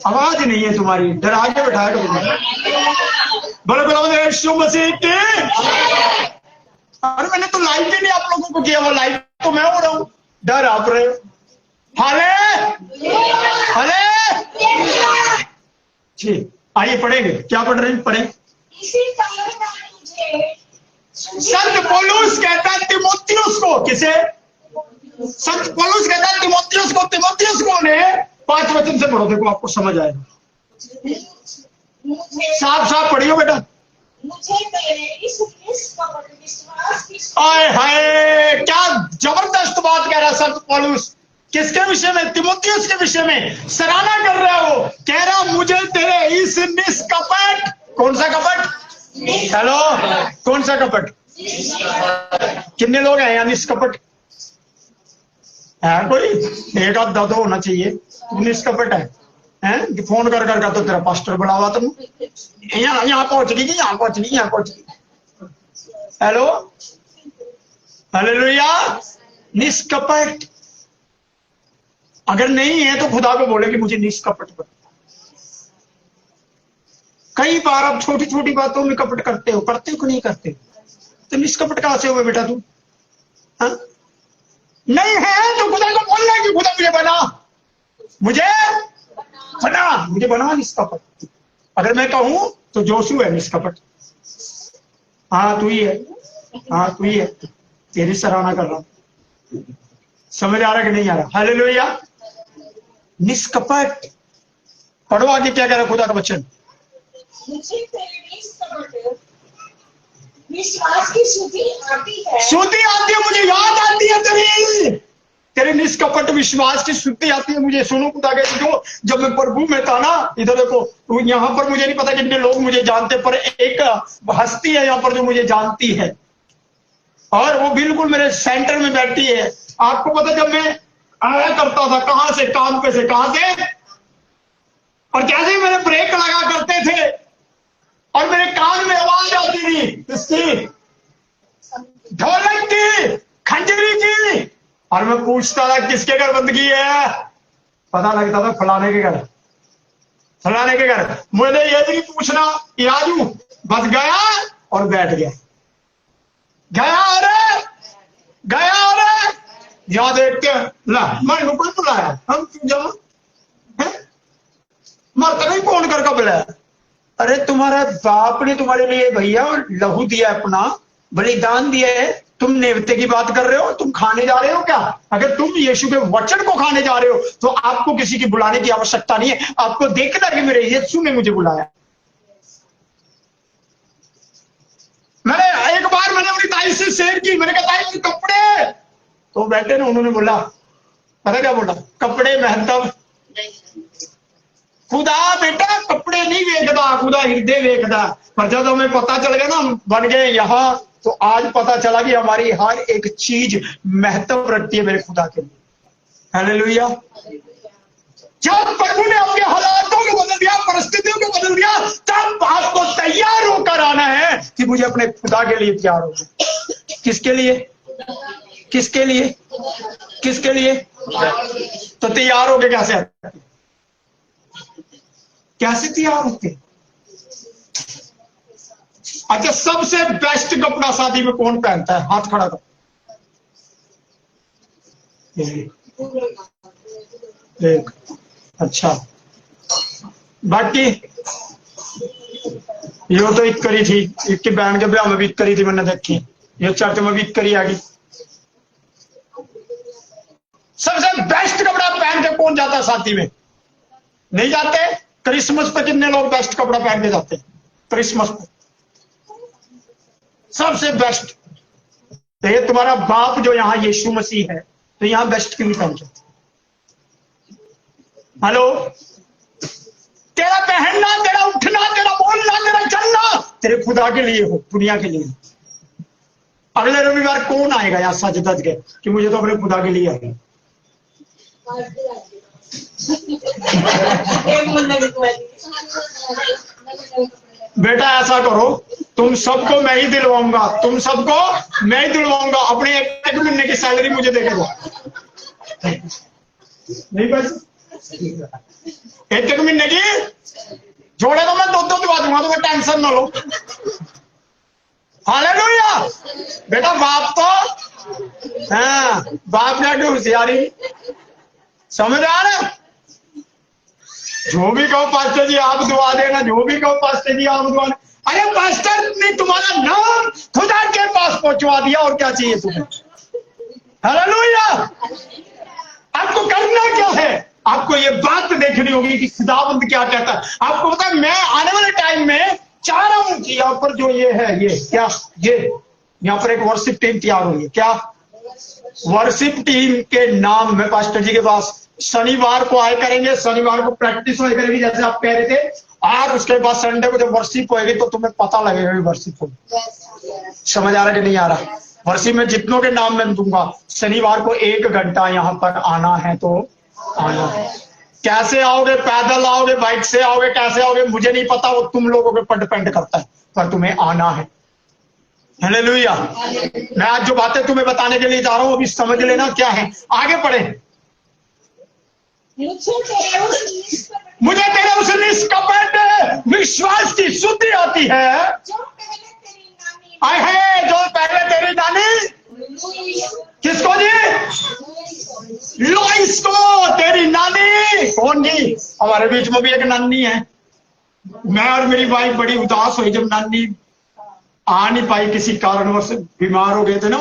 आवाज नहीं है तुम्हारी, डरा के बैठाएगा। बोलो बोलो यीशु मसीह की। अरे मैंने तो लाइव भी नहीं आप लोगों को किया, वो लाइव तो मैं हो रहा हूं, डर आप रहे हो। हाले हाले जी, आइए पढ़ेंगे। क्या पढ़ रहे हैं? पढ़े। संत पौलुस कहता है तीमुथियुस को, किसे? संत पौलुस कहता है तीमुथियुस को। तीमुथियुस कौन है? 5 वचन से पढ़ो, देखो आपको समझ आएगा। साफ साफ पढ़ियो बेटा। आए हाय, क्या जबरदस्त बात कह रहा है संत पौलुस। किसके विषय में? तीमुथियुस के विषय में सराहना कर रहा है। वो कह रहा मुझे तेरे इस निष्कपट, कौन सा कपट? हेलो, कौन सा कपट? कितने लोग हैं यहाँ निष्कपट? है कोई? एक आध दो होना चाहिए। तू निष्कपट है? फोन कर कर तो तेरा पास्टर बुलावा तुम, यहाँ पहुंच गई, यहाँ पहुंच गई, यहाँ पहुंच गई। Hello, hallelujah. निष्कपट अगर नहीं है तो खुदा को बोले कि मुझे निष्कपट बना। कई बार आप छोटी छोटी बातों में कपट करते हो कि नहीं करते? तो निष्कपट कहां से हुए बेटा तू? नहीं है तो खुदा को बोलना कि खुदा मुझे बना, मुझे मुझे बना निष्कपट। अगर मैं कहूं तो जोशू है निष्कपट। हाँ तू ही है, हाँ तू ही है, तेरी सराहना कर रहा हूं। समझ आ रहा कि नहीं आ रहा? हालेलुया। निष्कपट। पढ़ो आगे क्या कह रहा है खुदा का वचन। मुझे तेरे निष्कपट विश्वास की शुद्धि आती है। शुद्धि आती है, मुझे याद आती है तेरे निष्कपट विश्वास की शुद्धि आती है मुझे। सुनो खुदा के जो, जब मैं प्रभु में था ना, इधर देखो, तो यहाँ पर मुझे नहीं पता कितने लोग मुझे जानते, पर एक हस्ती है यहाँ पर जो मुझे जानती है, और वो बिल्कुल मेरे सेंटर में बैठी है। आपको पता, जब मैं आया करता था कहां से, काम पे से, कहां से, और कैसे ही मेरे ब्रेक लगा करते थे और मेरे कान में आवाज आती थी इसकी, ढोलक की, खंजरी की, और मैं पूछता था किसके घर बंदगी है। पता लगता था फलाने के घर, फलाने के घर। मुझे ये भी पूछना कि आजू, बस गया और बैठ गया, गया अरे गया अरे, यहाँ देख के ला मैं कोई बुलाया, हम क्यों जाओ, मरता नहीं फोन करके बुलाया। अरे तुम्हारे बाप ने तुम्हारे लिए भैया लहू दिया, अपना बलिदान दिया है, तुम नेवते की बात कर रहे हो, तुम खाने जा रहे हो क्या? अगर तुम यीशु के वचन को खाने जा रहे हो तो आपको किसी की बुलाने की आवश्यकता नहीं है। आपको देखना कि मेरे यीशु ने मुझे बुलाया। मैंने एक बार अपनी ताई से शेयर की, मैंने कहा ताई कपड़े, तो बैठे ना, उन्होंने बोला, पता क्या बोला, कपड़े महत्व खुदा बेटा कपड़े नहीं वेखदा, खुदा हृदय वेखदा। पर जब हमें पता चल गया ना, बन गए यहाँ, तो आज पता चला कि हमारी हर एक चीज महत्व रखती है मेरे खुदा के लिए। हालेलुया। जब प्रभु ने अपने हालातों को बदल दिया, परिस्थितियों को बदल दिया, तब आपको तैयार होकर आना है कि मुझे अपने खुदा के लिए तैयार होना। किसके लिए? किसके लिए? किसके लिए? तो तैयार होके कैसे आते, कैसे तैयार होते? अच्छा, सबसे बेस्ट कपड़ा शादी में कौन पहनता है? हाथ खड़ा कर। एक, अच्छा, बाकी ये तो एक करी थी, एक की बहन के ब्याह में भी करी थी, मैंने देखी, ये चर्च में भी करी आ गई। सबसे बेस्ट कपड़ा पहन के कौन जाता है शादी में? नहीं जाते। क्रिसमस पे कितने लोग बेस्ट कपड़ा पहन के जाते हैं? क्रिसमस पे सबसे बेस्ट। तो ये तुम्हारा बाप जो यहाँ यीशु मसीह है, तो यहाँ बेस्ट क्यों पहन के? हेलो, तेरा पहनना, तेरा उठना, तेरा बोलना, तेरा चलना तेरे खुदा के लिए हो, दुनिया के लिए। अगले रविवार कौन आएगा यहाँ सज धज के कि मुझे तो अपने खुदा के लिए आएगा? बेटा ऐसा करो, तुम सबको मैं ही दिलवाऊंगा, तुम सबको मैं ही दिलवाऊंगा। अपने एक महीने की सैलरी मुझे दे दो। नहीं बस एक महीने की जोड़े तो मैं दो दिवा दूंगा, तो मैं टेंशन ना लो। हालेलुया। बेटा बाप तो, हाँ बाप ने होशियारी, समझ आ रहे? जो भी कहो पास्टर जी आप दुआ देना, जो भी कहो पास्टर जी आप दुआ देना। अरे पास्टर ने तुम्हारा नाम खुदा के पास पहुंचवा दिया, और क्या चाहिए तुम्हें? हालेलुया। आपको करना क्या है? आपको ये बात देखनी होगी कि खुदावंद क्या कहता है। आपको पता है, मैं आने वाले टाइम में चाह रहा हूं कि यहाँ पर जो ये है, ये क्या, ये यहाँ पर एक वर्शिप टीम तैयार हुई है। क्या वर्शिप टीम के नाम में पास्टर जी के पास शनिवार को आए करेंगे, शनिवार को प्रैक्टिस होए करेगी जैसे आप कह रहे थे, और उसके बाद संडे को जब वर्शिप होएगी तो तुम्हें पता लगेगा कि वर्शिप होगी। समझ आ रहा कि नहीं आ रहा? वर्शिप में जितनों के नाम मैं दूंगा, शनिवार को 1 घंटा यहाँ पर आना है तो आना है। कैसे आओगे? पैदल आओगे, बाइक से आओगे, कैसे आओगे मुझे नहीं पता, वो तुम लोगों के ऊपर डिपेंड करता है, पर तुम्हें आना है। हालेलुया। मैं आज जो बातें तुम्हें बताने के लिए जा रहा हूं अभी समझ लेना क्या है। आगे बढ़े। मुझे तेरे उस निष्कपट विश्वास की शुद्धि आती है, जो पहले तेरी नानी किसको दी? लो इसको, तेरी नानी। कौन जी? हमारे बीच में भी एक नानी है। मैं और मेरी वाइफ बड़ी उदास हुई जब नानी आ नहीं पाई, किसी कारणवश बीमार हो गए थे ना।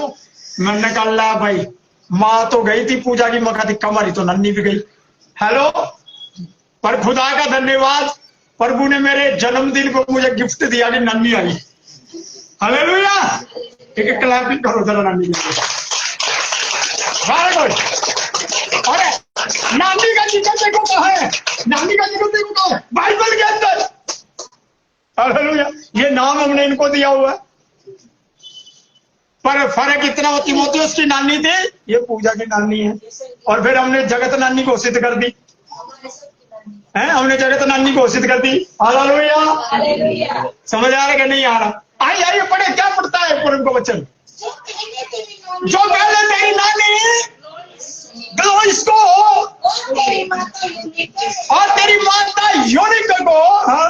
मैंने कहा ला भाई, माँ तो गई थी पूजा की मका थी, हमारी तो नन्नी भी गई। हेलो, पर खुदा का धन्यवाद, प्रभु ने मेरे जन्मदिन को मुझे गिफ्ट दिया कि नन्नी आई। हालेलुया। एक क्लैपिंग करो जरा नानी के लिए। Very good. अरे नानी का जिक्र देखो कहाँ है, नानी का जिक्र देखो कहाँ है, बाइबल के अंदर। हालेलुया। ये नाम हमने इनको दिया हुआ है, पर फर्क इतना होती मोती उसकी नानी थी, ये पूजा की नानी है। और फिर हमने जगत नानी घोषित कर दी है, हमने जगत नानी घोषित कर दी। हालेलुया। समझ आ रहा है कि नहीं आ रहा? आइए पढ़े, क्या पढ़ता है पूर्व को वचन। जो पहले तेरी नानी गलो इसको और तेरी माता यूनिका को, हाँ,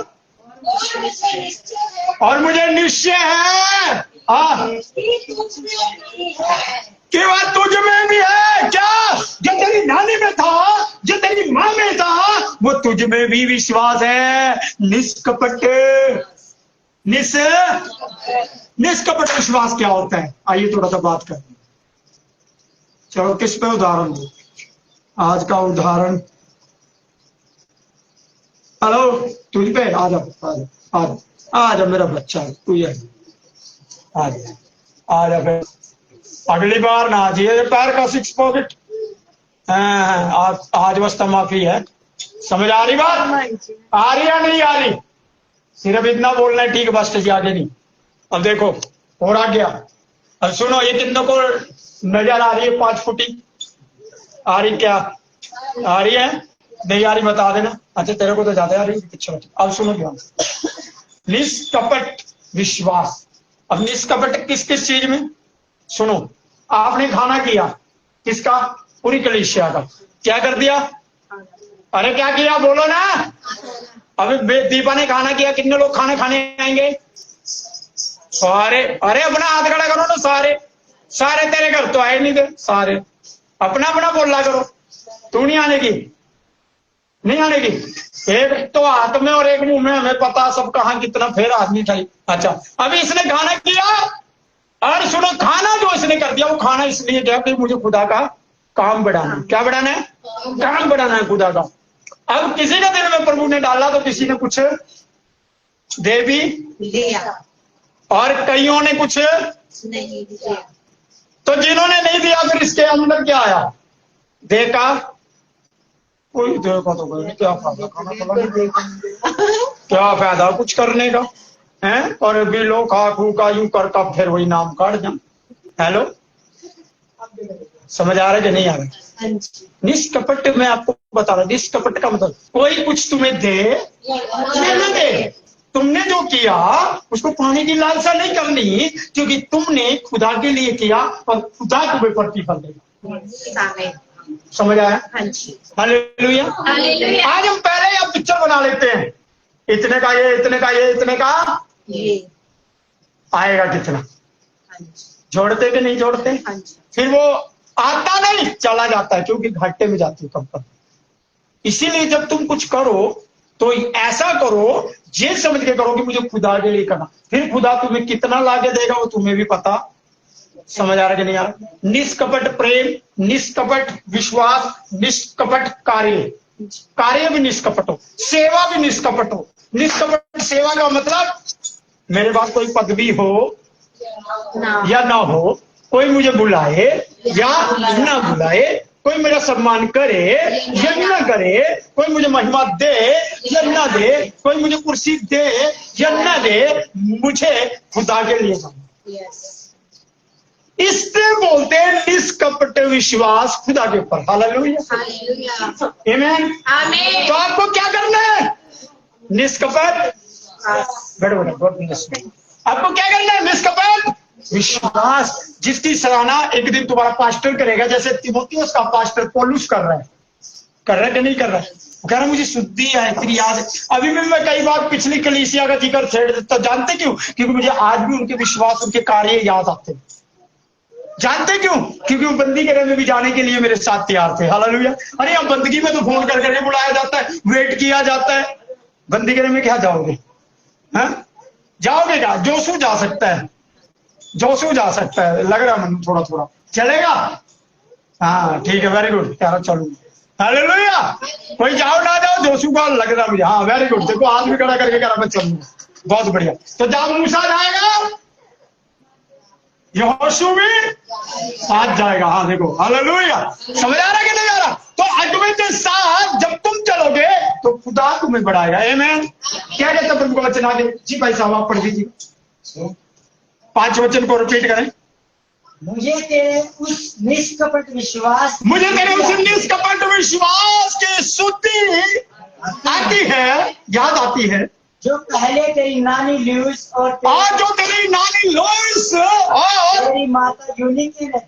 और मुझे निश्चय है कि वह तुझ में भी है। क्या? जो तेरी नानी में था, जो तेरी माँ में था, वो तुझ में भी विश्वास है। निष्कपट निष्कपट विश्वास क्या होता है? आइए थोड़ा सा बात करें। चलो किस पे उदाहरण दो? आज का उदाहरण, हेलो, तुझ पे। आ जा आ जा मेरा बच्चा, तू ये आ जा। फिर अगली बार ना आजिए, पैर का 6 पॉकेट। आज वस्ता माफी है। समझ आ रही बात? आ रही या नहीं आ रही? सिर्फ इतना बोलना है, ठीक, बस जी, आगे नहीं। अब देखो और आ गया। अब सुनो, ये कितनों को नजर आ रही है 5 फुटी? आ रही क्या? आ रही है? नहीं आ रही बता देना। अच्छा तेरे को तो ज्यादा आ रही है, पीछे। अब सुनो ध्यान से, निष्कपट विश्वास। अब निष्कपट किस किस चीज में? सुनो, आपने खाना किया, किसका? पूरी कलीसिया का। क्या कर दिया? अरे क्या किया? बोलो ना। अभी दीपा ने खाना किया, कितने लोग खाना खाने आएंगे? सारे। अरे अपना हाथ खड़ा करो ना, सारे तेरे घर तो आए नहीं थे, सारे अपना अपना बोला करो। तू नहीं आने की, नहीं आने की। एक तो हाथ में और एक मुंह में, हमें पता सब कहाँ कितना फेर आदमी खाई। अच्छा, अभी इसने खाना किया, और सुनो, खाना जो इसने कर दिया वो खाना इसलिए क्या कि मुझे खुदा का काम बढ़ाना। क्या बढ़ाना है? काम बढ़ाना है खुदा का। अब किसी के दिल में प्रभु ने डाला तो किसी ने कुछ दे भी लिया, और कईयों ने कुछ नहीं दिया। तो जिन्होंने नहीं दिया, फिर इसके अंदर क्या आया? देखा कोई देखा तो कोई नहीं, क्या फायदा खाना क्या फायदा कुछ करने का है? और भी लोग खा खू का यूं करता फिर वही नाम काट जा। हेलो, समझ आ रहा है कि नहीं आ रहा? निष्कपट मैं आपको बता रहा हूं, निष्कपट का मतलब कोई कुछ तुम्हें दे या न दे, तुमने जो किया उसको पाने की लालसा नहीं करनी, क्योंकि तुमने खुदा के लिए किया और खुदा तुम्हें प्रतिफल देगा। समझ आया? हालेलुया। आज हम पहले अब पिक्चर बना लेते हैं, इतने का ये, इतने का ये, इतने का ये आएगा कितना, जोड़ते कि नहीं जोड़ते? फिर वो आता नहीं, चला जाता है, क्योंकि घाटे में जाती है कंपनी। इसीलिए जब तुम कुछ करो तो ऐसा करो, ये समझ के करो कि मुझे खुदा के लिए करना। फिर खुदा तुम्हें कितना लाके देगा वो तुम्हें भी पता। समझ आ रहा है कि नहीं आ रहा? निष्कपट प्रेम, निष्कपट विश्वास, निष्कपट कार्य भी निष्कपट हो, सेवा भी निष्कपट हो। निष्कपट सेवा का मतलब, मेरे पास कोई पदवी हो या ना हो, कोई मुझे बुलाए या ना बुलाए, कोई मेरा सम्मान करे या ना करे, कोई मुझे महिमा दे या ना दे, कोई मुझे कुर्सी दे या ना दे, मुझे खुदा के लिए करना। इससे बोलते हैं निष्कपट विश्वास खुदा के ऊपर। हालेलुया, आमीन। तो आपको क्या करना है? निष्कपट, आपको क्या करना है? निष्कपट विश्वास, जिसकी सराहना एक दिन तुम्हारा पास्टर करेगा, जैसे तीमुथियुस का पास्टर पौलुस कर रहा है कि नहीं कर रहा है? वो कह रहा है मुझे शुद्धि है, तेरी याद है। अभी भी मैं कई बार पिछली कलीसिया का जिक्र छेड़ देता, जानते क्यों? क्योंकि मुझे आज भी उनके विश्वास, उनके कार्य याद आते हैं। जानते क्यों? क्योंकि वो बंदी गृह में भी जाने के लिए मेरे साथ तैयार थे। हालेलुया। अरे अब बंदगी में तो फोन कर करके बुलाया जाता है, वेट किया जाता है। बंदी गृह में क्या जाओगे? हाँ, जाओगे क्या? जोशु जा सकता है, जोशु जा सकता है, लग रहा मन थोड़ा थोड़ा चलेगा। हाँ ठीक है, वेरी गुड, यार चलू। हालेलुया। कोई जाओ ना जाओ, जोशु का लग रहा मुझे। हाँ वेरी गुड, देखो हाथ भी खड़ा करके करा मैं चलूंगा, बहुत बढ़िया। तो जब मूसा जाएगा यहोशू भी साथ जाएगा। हाँ देखो, हालेलुया। समझ आ रहा कि नहीं आ रहा? तो अगुवे के साथ जब तुम चलोगे तो खुदा तुम्हें बढ़ाएगा। आमीन। क्या कहते हैं प्रभु का वचन आगे? जी भाई साहब आप पढ़ दीजिए, 5 वचन को रिपीट करें। मुझे तेरे उस निष्कपट विश्वास की शुद्धि आती है, याद आती है, जो पहले तेरी नानी ल्यूस और जो तेरी नानी लोइस और तेरी माता यूनिके में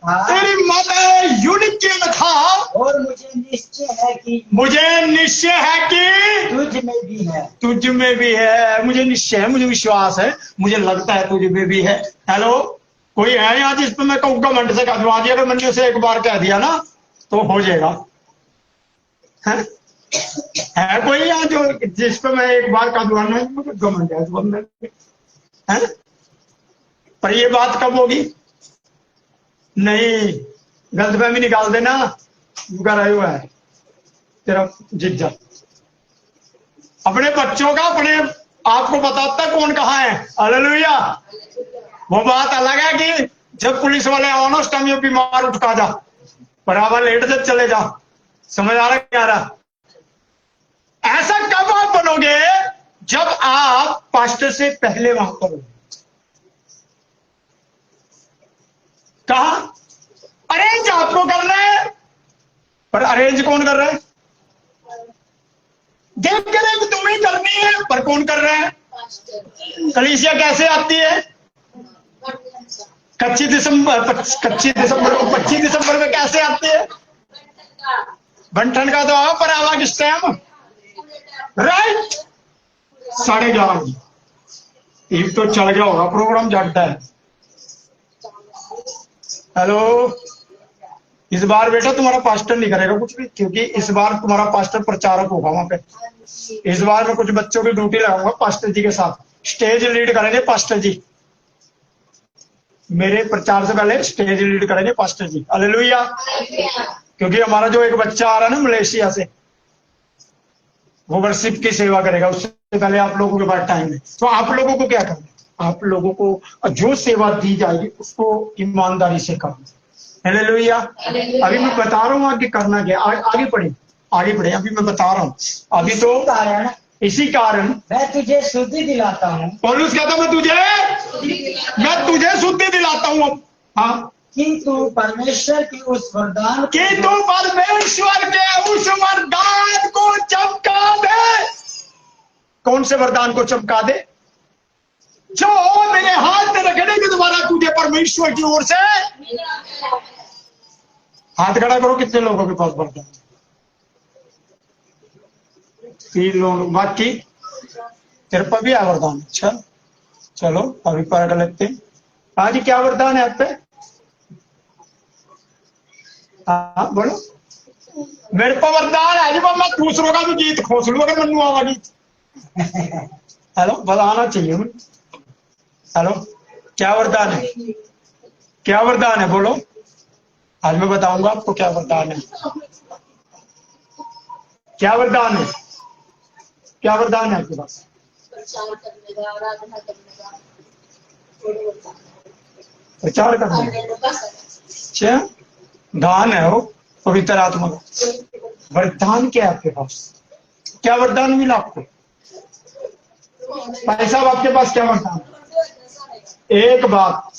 था, और मुझे निश्चय है कि तुझ में भी है। तुझ में भी है। मुझे निश्चय है, मुझे विश्वास है, मुझे लगता है तुझ में भी है। हेलो, कोई है यहाँ जिस पर मैं कहूँ घमंड से कह दूँ? आज अगर मैंने उसे एक बार कह दिया ना तो हो जाएगा। है कोई यहाँ जो जिस पर मैं एक बार कह दूँ ना मुझे घमंड है इस बंदे है? पर ये बात कब होगी? नहीं, गलतफहमी निकाल देना, रहे हुआ है तेरा जिज्जा। अपने बच्चों का अपने आपको बताता है कौन कहाँ है। हालेलुया। वो बात अलग है कि जब पुलिस वाले आओ ना उस टाइम ये बीमार उठका जा, बराबर लेट से चले जा। समझ आ रहा क्या रहा? ऐसा कब आप बनोगे? जब आप पास्टर से पहले वहां पर हो। कहा अरेंज आपको करना है, पर अरेंज कौन कर रहा है? देख के देख तुम्हें करनी है, पर कौन कर रहा है? कलीसिया कैसे आती है? 25 दिसंबर में कैसे आती है? बंठन का तो आओ, पर आवा किस टाइम? राइट 11:30। एक तो चल गया होगा प्रोग्राम, जागता है। हेलो, इस बार बेटा तुम्हारा पास्टर नहीं करेगा कुछ भी, क्योंकि इस बार तुम्हारा पास्टर प्रचारक होगा वहां पे। इस बार मैं कुछ बच्चों की ड्यूटी लगाऊंगा पास्टर जी के साथ, स्टेज लीड करेंगे पास्टर जी। मेरे प्रचार से पहले स्टेज लीड करेंगे पास्टर जी। हालेलुया। क्योंकि हमारा जो एक बच्चा आ रहा है ना मलेशिया से, वो वर्शिप की सेवा करेगा। उससे पहले आप लोगों के पास टाइम है, तो आप लोगों को क्या करना? आप लोगों को जो सेवा दी जाएगी उसको ईमानदारी से करना। हालेलुया। अभी मैं बता रहा हूँ आगे करना क्या। आगे बढ़े। अभी मैं बता रहा हूँ। अभी तो इसी कारण मैं तुझे शुद्धि दिलाता हूँ। पौलुस कहता मैं तुझे शुद्धि दिलाता हूँ। अब हाँ, कि तू परमेश्वर के उस वरदान को चमका दे। कौन से वरदान को चमका दे? जो मेरे हाथ में रखने के द्वारा तुझे परमेश्वर की ओर से। हाथ खड़ा करो, कितने लोगों के पास वरदान? 3 लोग, बाकी तेरे पर भी है वरदान। अच्छा चलो अभी पर लेते हैं। हाँ जी, क्या वरदान है आप पे? हाँ बोलो। मेरे पर वरदान है जी, मैं दूसरों का भी गीत खोस लू अगर मनु आवा गीत। हेलो, बताना चाहिए मुझे। हेलो, क्या वरदान है? क्या वरदान है बोलो। आज मैं बताऊंगा आपको क्या वरदान है। क्या वरदान है? क्या वरदान है आपके पास? प्रचार करने। अच्छा, दान है वो पवित्र आत्मा का। वरदान क्या है आपके पास? क्या वरदान मिला आपको? भाई साहब आपके पास क्या वरदान? एक बात,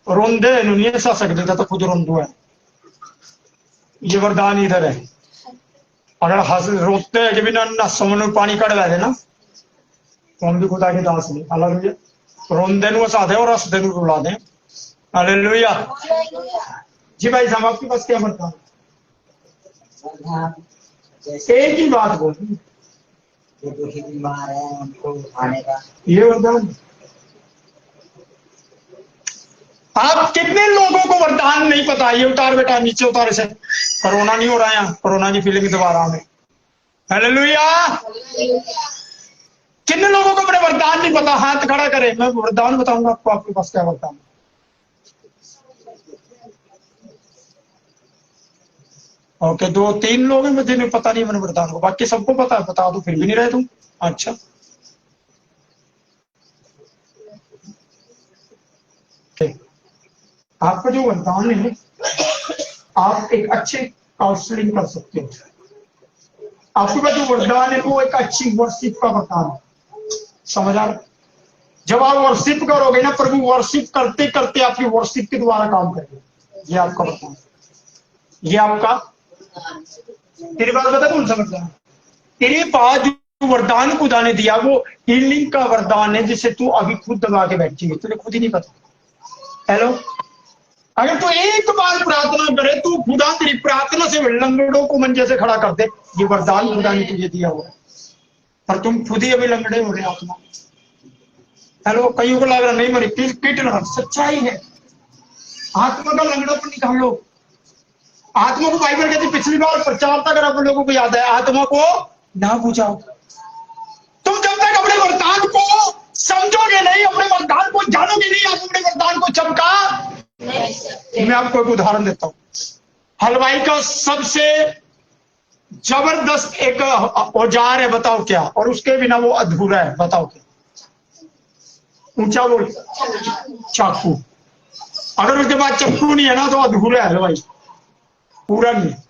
रोंदे नहीं सा सकते थे तो खुद रोंदू है। ये वरदान इधर है। अगर हंस रोते हैं कि बिना नसों में पानी कड़ रहे ना तो हम भी खुदा के दास नहीं। हालेलुया। रोंदे नु हंसा दे और हंसदे नु रुला दे। हालेलुया। जी भाई साहब आपके पास क्या वरदान? एक ही बात बोली, जो ही बीमार है उनको उठाने का। ये वरदान। आप कितने लोगों को वरदान नहीं पता? ये उतार बेटा, नीचे उतार इसे। कोरोना नहीं हो रहा है यहाँ, कोरोना की फीलिंग दोबारा हमें। हालेलुया। कितने लोगों को अपने वरदान नहीं पता? हाथ खड़ा करे, मैं वरदान बताऊंगा आपको, आपके पास क्या वरदान। ओके, 2-3 लोग हैं जिन्हें पता नहीं मैंने वरदान को, बाकी सबको पता है। बता दो, फिर भी नहीं रहे तुम। अच्छा, आपका जो वरदान है, आप एक अच्छे काउंसलिंग कर सकते हो। आपके पास जो वरदान है वो एक अच्छी वर्शिप का वरदान है। समझ आ रहा? जब आप वर्शिप करोगे ना, प्रभु वर्शिप करते करते आपकी वर्शिप के द्वारा काम करेंगे। ये आपका वरदान, ये आपका। तेरे पास पता कौन सा वरदान? तेरे पास जो वरदान खुदा ने दिया वो हीलिंग का वरदान है, जिसे तू अभी खुद दबा के बैठी है, तुझे खुद ही नहीं पता। हेलो, अगर तू एक बार प्रार्थना करे तो खुदा तेरी प्रार्थना से लंगड़ों को मंजे से खड़ा कर दे। ये वरदान खुदा ने तुझे दिया हुआ है, पर तुम खुद ही अभी लंगड़े हो रहे आत्मा। हेलो, कईयों को लग रहा नहीं मरी किट ना, सच्चाई है। आत्मा का लंगड़ापन निकालो। आत्मा को बाइबल कहती, पिछली बार प्रचार तक अगर आप लोगों को याद है, आत्मा को ना बुझाओ। तुम जब तक अपने वरदान को समझोगे नहीं, अपने वरदान को जानोगे नहीं, आप अपने वरदान को चमका। मैं आपको एक उदाहरण देता हूं। हलवाई का सबसे जबरदस्त एक औजार है, बताओ क्या? और उसके बिना वो अधूरा है, बताओ क्या? ऊंचा बोल, चाकू। अगर उसके पास चाकू नहीं है ना, तो अधूरा है हलवाई, पूरा नहीं है।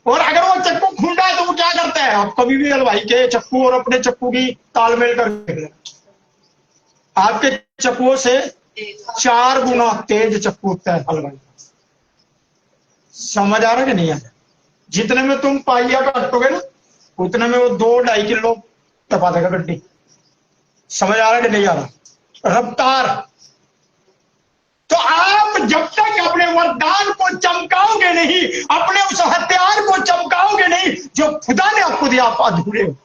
और अगर वो चक्कू खूंटा है तो वो क्या करता है? आप कभी भी हलवाई के चक्कू और अपने चक्कू की तालमेल करके, आपके चक्कुओं से 4 गुना तेज चक्कू होता है हलवाई। समझ आ रहा है कि नहीं आ रहा? जितने में तुम पाइया काटोगे ना, उतने में वो 2-2.5 किलो तपा देगा गड्डी। समझ आ रहा है कि नहीं आ रहा? रफ्तार। तो आप जब तक अपने वरदान को चमकाओगे नहीं, अपने उस हथियार को चमकाओगे नहीं जो खुदा ने आपको दिया, आप अधूरे हो।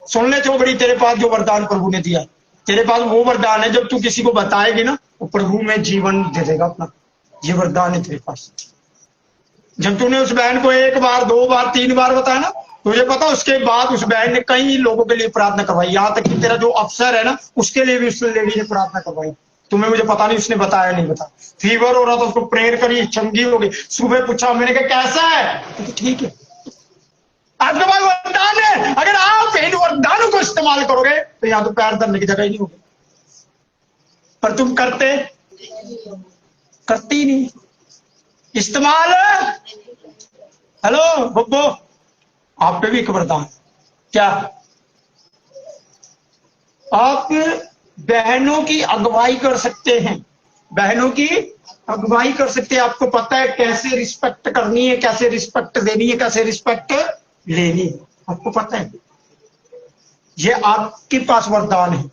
सुन ले चौबड़ी, तेरे पास जो वरदान प्रभु ने दिया, तेरे पास वो वरदान है, जब तू किसी को बताएगी ना, वो प्रभु में जीवन दे देगा अपना। ये वरदान है तेरे पास। जब तूने उस बहन को 1 बार 2 बार 3 बार बताया ना, तुझे पता उसके बाद उस बहन ने कई लोगों के लिए प्रार्थना करवाई। यहाँ तक कि तेरा जो अफसर है ना, उसके लिए भी उस लेडी ने प्रार्थना करवाई। तुम्हें मुझे पता नहीं उसने बताया नहीं बता। फीवर हो रहा था, उसको प्रेयर करी, चंगी हो गई। सुबह पूछा मैंने, कहा कैसा है? तो ठीक है। आपके पास वरदान है, अगर आप इन वरदानों को इस्तेमाल करोगे तो यहाँ तो पैर धरने की जगह ही नहीं होगी। पर तुम करते ही नहीं इस्तेमाल। हेलो बब्बो, आप पे भी एक वरदान। क्या? आप बहनों की अगुवाई कर सकते हैं, बहनों की अगुवाई कर सकते हैं। आपको पता है कैसे रिस्पेक्ट करनी है, कैसे रिस्पेक्ट देनी है, कैसे रिस्पेक्ट लेनी है, आपको पता है। ये आपके पास वरदान है।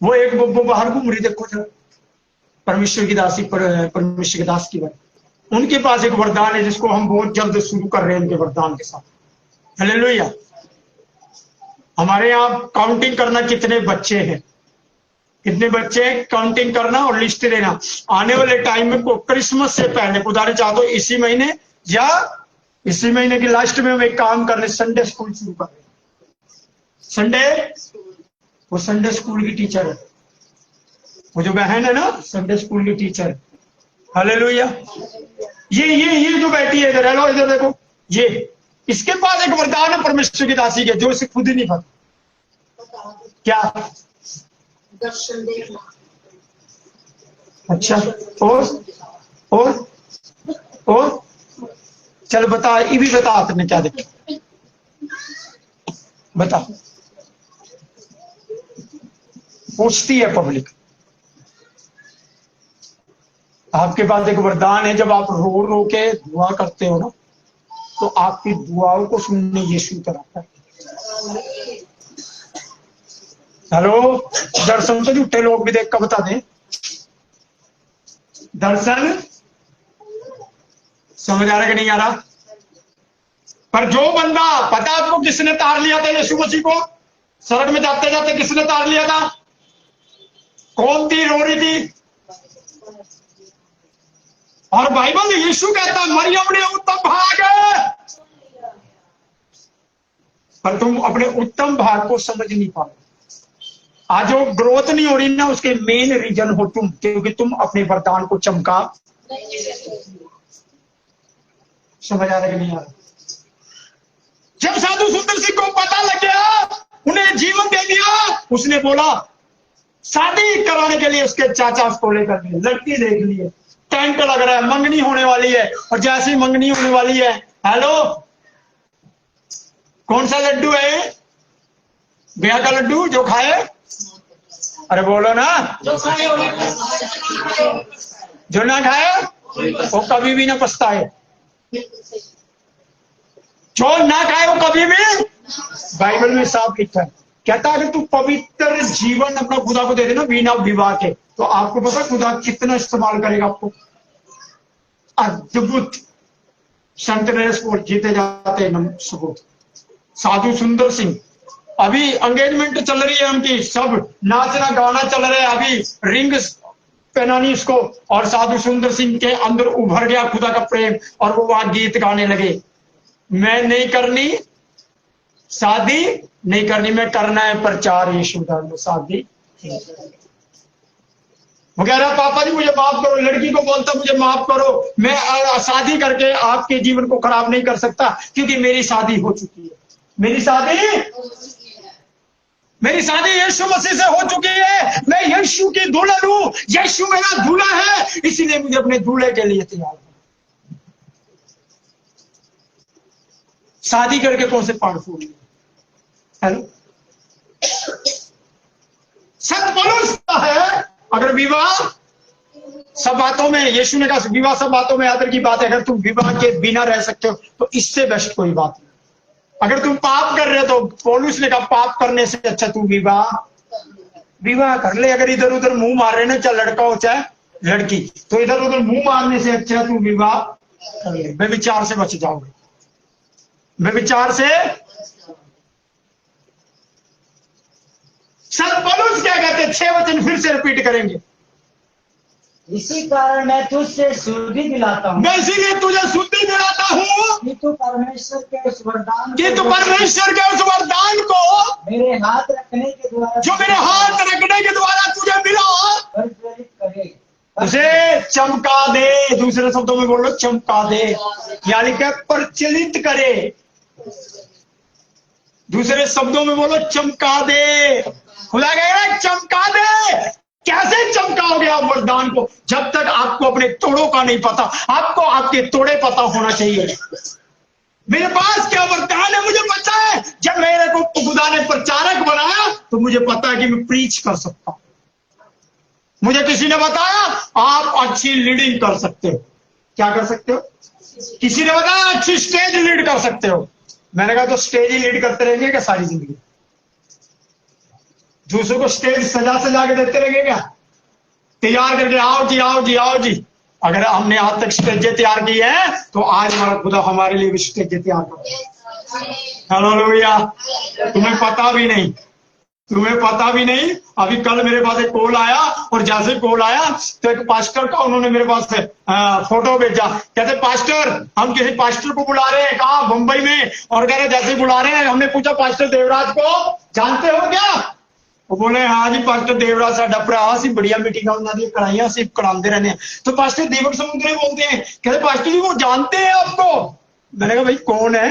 वो एक बब्बो बाहर घूम रही, देखो जरा, परमेश्वर की दासी, परमेश्वर के दास की बात, उनके पास एक वरदान है जिसको हम बहुत जल्द शुरू कर रहे हैं उनके वरदान के साथ। हालेलुया। हमारे यहाँ काउंटिंग करना, कितने बच्चे हैं, कितने बच्चे, काउंटिंग करना और लिस्ट देना। आने वाले टाइम में क्रिसमस से पहले, खुदा ने चाहा तो इसी महीने या इसी महीने की लास्ट में हम एक काम करने, संडे स्कूल शुरू कर रहे हैं। संडे, वो संडे स्कूल की टीचर है, वो जो बहन है ना, संडे स्कूल की टीचर है। हालेलुया। ये जो बैठी है इधर, हेलो इधर देखो, ये इसके पास एक वरदान है परमेश्वर की दासी के, जो इसे खुद ही नहीं पता। क्या? दर्शन देखना। अच्छा, और चल बता, ये भी बता, तुमने क्या देखा, बता। पूछती है पब्लिक। आपके पास एक वरदान है, जब आप रो रो के दुआ करते हो ना, तो आपकी दुआओं को सुनने यीशु कराता है। हेलो, दर्शन तो झूठे लोग भी देख कर बता दें। दर्शन समझ आ रहा है कि नहीं आ रहा? पर जो बंदा, पता आपको किसने तार लिया था यीशु मसीह को? सड़क में जाते जाते किसने तार लिया था? कौन थी रो रही थी? और बाइबल यीशु कहता है मरियम ने उत्तम भाग है, पर तुम अपने उत्तम भाग को समझ नहीं पाओ। आज जो ग्रोथ नहीं हो रही ना, उसके मेन रीजन हो तुम, क्योंकि तुम अपने वरदान को चमका। समझ आ रहा है कि नहीं आ रहा? जब साधु सुंदर सिंह को पता लग गया, उन्हें जीवन दे दिया, उसने बोला शादी कराने के लिए उसके चाचा उसको लेकर गए, लड़की देख ली है, टेंट लग रहा है, मंगनी होने वाली है, और जैसी मंगनी होने वाली है, हेलो कौन सा लड्डू है? ब्याह का लड्डू जो खाए, अरे बोलो ना, जो ना खाए वो कभी भी ना पछताए, जो ना खाए वो कभी भी। बाइबल में साफ लिखा है, कहता है अगर तू पवित्र जीवन अपना खुदा को दे देना बिना विवाह के, तो आपको पता खुदा कितना इस्तेमाल करेगा आपको। अद्भुत संत नरेश जीते जाते हैं सबूत। साधु सुंदर सिंह, अभी एंगेजमेंट चल रही है उनकी, सब नाचना गाना चल रहा है, अभी रिंग पहनानी उसको, और साधु सुंदर सिंह के अंदर उभर गया खुदा का प्रेम, और वो वहां गीत गाने लगे, मैं नहीं करनी शादी, नहीं करनी, मैं करना है प्रचार यीशु का, शादी। वो कह रहा पापा जी मुझे माफ करो, लड़की को बोलता मुझे माफ करो, मैं शादी करके आपके जीवन को खराब नहीं कर सकता, क्योंकि मेरी शादी हो चुकी है, मेरी शादी यीशु मसीह से हो चुकी है, मैं यीशु की दुल्हन हूं, यीशु मेरा दूल्हा है, इसीलिए मुझे अपने दूल्हे के लिए तैयार हूं। शादी करके कौन से पान फूल? हेलो, सत्पुरुष है। अगर विवाह सब बातों में, यीशु ने कहा विवाह सब बातों में आदर की बात है, अगर तुम विवाह के बिना रह सकते हो तो इससे बेस्ट कोई बात नहीं। अगर तुम पाप कर रहे हो तो पौलुस ने कहा पाप करने से अच्छा तू विवाह कर ले। अगर इधर उधर मुंह मार रहे ना, चाहे लड़का हो चाहे लड़की, तो इधर उधर मुंह मारने से अच्छा तू विवाह कर ले, व्यभिचार से बच जाओगे, व्यभिचार से। संत पौलुस क्या कहते हैं, 6 वचन फिर से रिपीट करेंगे। इसी कारण मैं तुझसे शुद्धि दिलाता हूँ, मैं इसीलिए तुझे शुद्धि दिलाता हूँ कि तू परमेश्वर के उस वरदान को मेरे हाथ रखने के द्वारा, जो मेरे हाथ रखने के द्वारा तुझे मिला, प्रज्वलित करे, उसे चमका दे। दूसरे शब्दों में बोलो चमका दे, यानी कि प्रचलित करे। दूसरे शब्दों में बोलो चमका दे। खुदा कह रहा है चमका दे। कैसे चमकाओगे आप वरदान को? जब तक आपको अपने तोड़ों का नहीं पता। आपको आपके तोड़े पता होना चाहिए। मेरे पास क्या वरदान है मुझे पता है। जब मेरे को खुदा ने प्रचारक बनाया तो मुझे पता है कि मैं प्रीच कर सकता हूं। मुझे किसी ने बताया आप अच्छी लीडिंग कर सकते हो। क्या कर सकते हो? किसी ने बताया अच्छी स्टेज लीड कर सकते हो। मैंने कहा तो स्टेज ही लीड करते रहेंगे क्या सारी जिंदगी? दूसरों को स्टेज सजा सजा के देते रहेंगे क्या? तैयार करके आओ जी आओ जी आओ जी। अगर हमने आज तक स्टेजें तैयार की है तो आज हमारा खुदा हमारे लिए भी स्टेजें तैयार कर। हालेलुया। तुम्हें पता भी नहीं, तुम्हें पता भी नहीं। अभी कल मेरे पास एक कॉल आया और जैसे कॉल आया तो एक पास्टर का उन्होंने मेरे पास फोटो भेजा। कहते पास्टर हम किसी पास्टर को बुला रहे हैं। कहा? मुंबई में। और कह रहे जैसे बुला रहे हैं हमने पूछा पास्टर देवराज को जानते हो क्या? वो बोले हाँ जी पास्टर देवराज साडा भरा सी बढ़िया मीटिंग उन्होंने कराइया सी कराते रहने हैं। तो पास्टर दीपक समुद्री बोलते हैं। कहते पास्टर जी वो जानते हैं आपको? मैंने कहा भाई कौन है?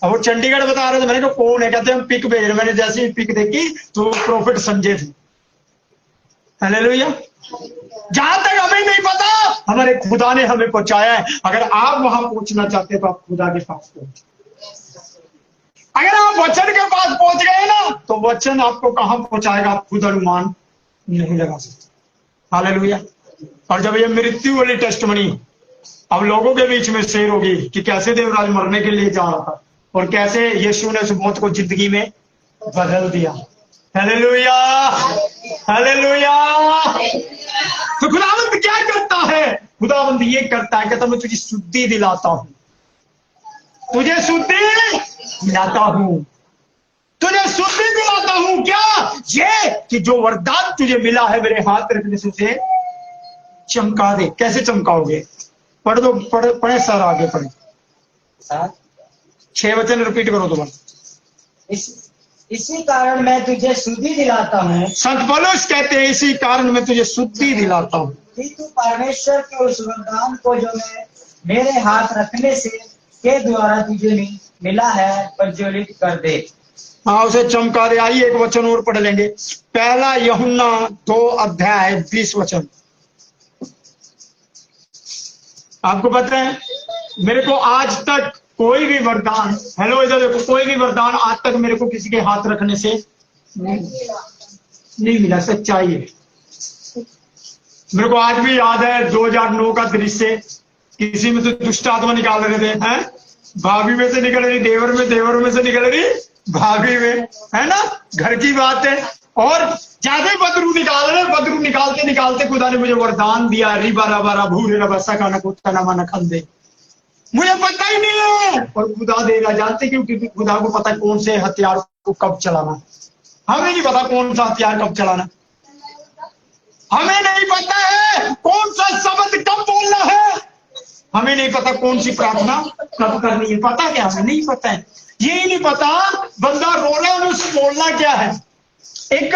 अब वो चंडीगढ़ बता रहे थे। मैंने कहा कौन है? कहते हम पिक भेज रहे। मैंने जैसे ही पिक देखी तो प्रोफेट संजय थे। हालेलुया। जहां तक हमें नहीं पता हमारे खुदा ने हमें पहुंचाया है। अगर आप वहां पहुंचना चाहते हैं तो आप खुदा के पास पहुंचे। अगर आप वचन के पास पहुंच गए ना तो वचन आपको कहां पहुंचाएगा आप खुद अनुमान नहीं लगा सकते। हालेलुया। और जब ये मृत्यु वाली टेस्टमनी अब लोगों के बीच में शेयर होगी कि कैसे देवराज मरने के लिए जा रहा था और कैसे यीशु ने उस मौत को जिंदगी में बदल दिया। Hallelujah hallelujah. तो खुदावंद क्या करता है? खुदावंद ये करता है, कहता मैं तुझे शुद्धि दिलाता हूं, तुझे शुद्धि दिलाता हूं। तुझे शुद्धि दिलाता हूं। क्या? ये कि जो वरदान तुझे मिला है मेरे हाथ रखने से उसे चमका दे। कैसे चमकाओगे? पढ़ दो, पढ़े सर, आगे पढ़े। 6 वचन रिपीट करो दोबारा। इसी कारण मैं तुझे शुद्धि दिलाता हूँ। संत पौलुस कहते हैं इसी कारण मैं तुझे शुद्धि दिलाता हूँ कि तू परमेश्वर के उस वरदान को जो मैं मेरे हाथ रखने से के द्वारा तुझे मिला है प्रज्वलित कर दे। हाँ, उसे चमका दे। आइए एक वचन और पढ़ लेंगे। पहला यूहन्ना 2 अध्याय 20 वचन। आपको पता है मेरे को आज तक कोई भी वरदान, हेलो इधर देखो, कोई भी वरदान आज तक मेरे को किसी के हाथ रखने से नहीं मिला। सच्चाई है। मेरे को आज भी याद है 2009 का दृश्य। किसी में तो दुष्ट आत्मा निकाल रहे थे, हैं? भाभी में से निकल रही देवर में, देवर में से निकल रही भाभी में, है ना? घर की बात है। और ज्यादा बदरू निकाल रहे, बदरू निकालते निकालते खुदा ने मुझे वरदान दिया, रिबा रबा भूरे रबसा का न कुत्ता न मन खंदे। मुझे पता ही नहीं है और खुदा देगा। जानते क्यों? क्योंकि खुदा को पता कौन से हथियार को कब चलाना। हमें नहीं पता कौन सा हथियार कब चलाना। हमें नहीं पता है कौन सा शब्द कब बोलना है। हमें नहीं पता कौन सी प्रार्थना कब करनी है। पता क्या? हमें नहीं पता है। यही नहीं पता बंदा रो रहा है उसे बोलना क्या है। एक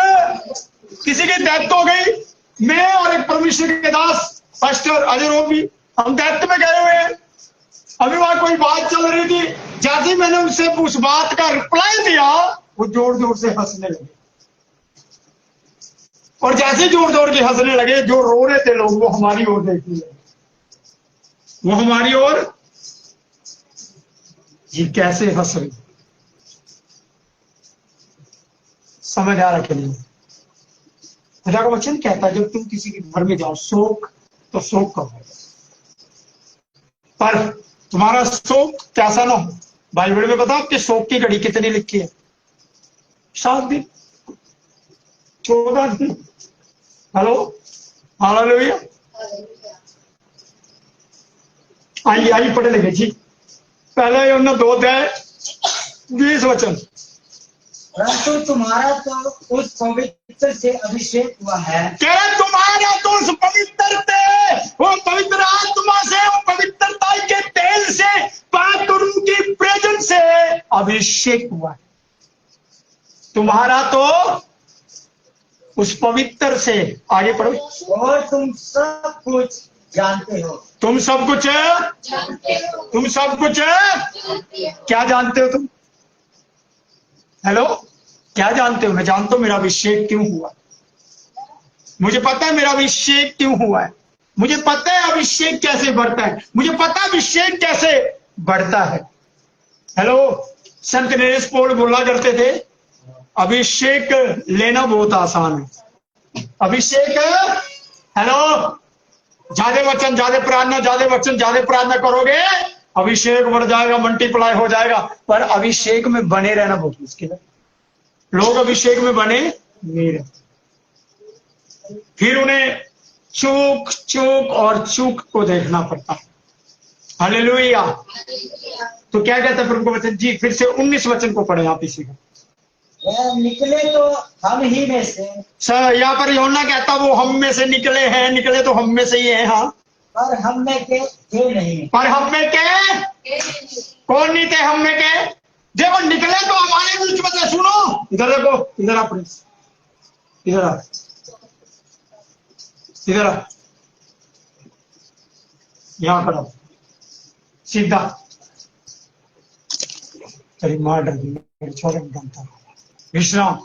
किसी की डेथ हो गई, मैं और एक परमेश्वर के दास पास्टर अजय रोबी, हम डेथ में गए हुए हैं। अभी वहां कोई बात चल रही थी। जैसे ही मैंने उनसे उस बात का रिप्लाई दिया, वो जोर जोर से हंसने लगे। और जैसे जोर जोर के हंसने लगे, जो रो रहे थे लोग वो हमारी ओर देखने लगे। वो हमारी ओर, ये कैसे हंस रही, समझ आ रहा कि नहीं? खुदा का वचन कहता है जब तुम किसी के घर में जाओ शोक तो शोक करो, पर तुम्हारा शोक कैसा ना हो। बाइबल में बताओ कि शोक की घड़ी कितनी लिखी है? 7 दिन, 14 दिन। Hello, hallelujah. आइए आइए पढ़े लगे जी। पहले यूहन्ना 2 अध्याय 20 वचन। परंतु तुम्हारा तो उस पवित्र से अभिषेक हुआ है। क्या? तुम्हारा तो उस पवित्र से, वो पवित्र आत्मा से, वो पवित्रता के तेल से, पाक गुरु की प्रेजेंस से अभिषेक हुआ है। तुम्हारा तो उस पवित्र से, आगे पढ़ो। और तुम सब कुछ जानते हो। तुम सब कुछ तुम सब कुछ क्या जानते हो तुम? हेलो, क्या जानते हो? मैं जानता हूं मेरा अभिषेक क्यों हुआ। मुझे पता है मेरा अभिषेक क्यों हुआ है। मुझे पता है अभिषेक कैसे बढ़ता है। मुझे पता है अभिषेक कैसे बढ़ता है। हेलो, संत नरेश पौल बोला करते थे अभिषेक लेना बहुत आसान है। अभिषेक, हेलो, ज्यादा वचन ज्यादा प्रार्थना, ज्यादा वचन ज्यादा प्रार्थना करोगे, अभिषेक बढ़ जाएगा, मल्टीप्लाई हो जाएगा। पर अभिषेक में बने रहना बहुत मुश्किल है। लोग अभिषेक में बने नहीं रहते, फिर उन्हें चूक चूक और चूक को देखना पड़ता है। हालेलुया। तो क्या कहता है प्रभु का वचन जी? फिर से 19 वचन को पढ़े आप इसी को। वह निकले तो हम ही में से। सर यहाँ पर यूहन्ना कहता वो हम में से निकले हैं। निकले तो हम में से ही है। हाँ, पर हम में के थे नहीं। पर हम में के कौन नहीं थे? हम में के देखो निकले तो हमारे बीच में थे। सुनो इधर देखो, इधर आप, इधर आ, इधर आ, यहाँ खड़ा सीधा। तेरी मार डर गई, मेरे छोरे में बनता विश्राम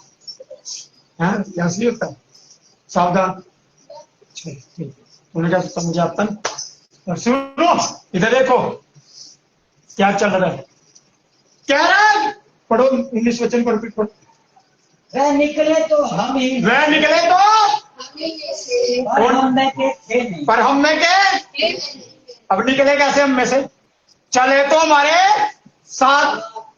है। ऐसे ही होता है, सावधान। तुमने क्या सोचा मुझे आपन? और सुनो इधर देखो क्या चल रहा है। क्या रहा है? पढ़ो 19 वचन को रिपीट पढ़ो। वह निकले तो हम ही, वह निकले तो पर हम में के थे नहीं। पर हम में के, अब निकले कैसे हम में से? चले तो हमारे साथ,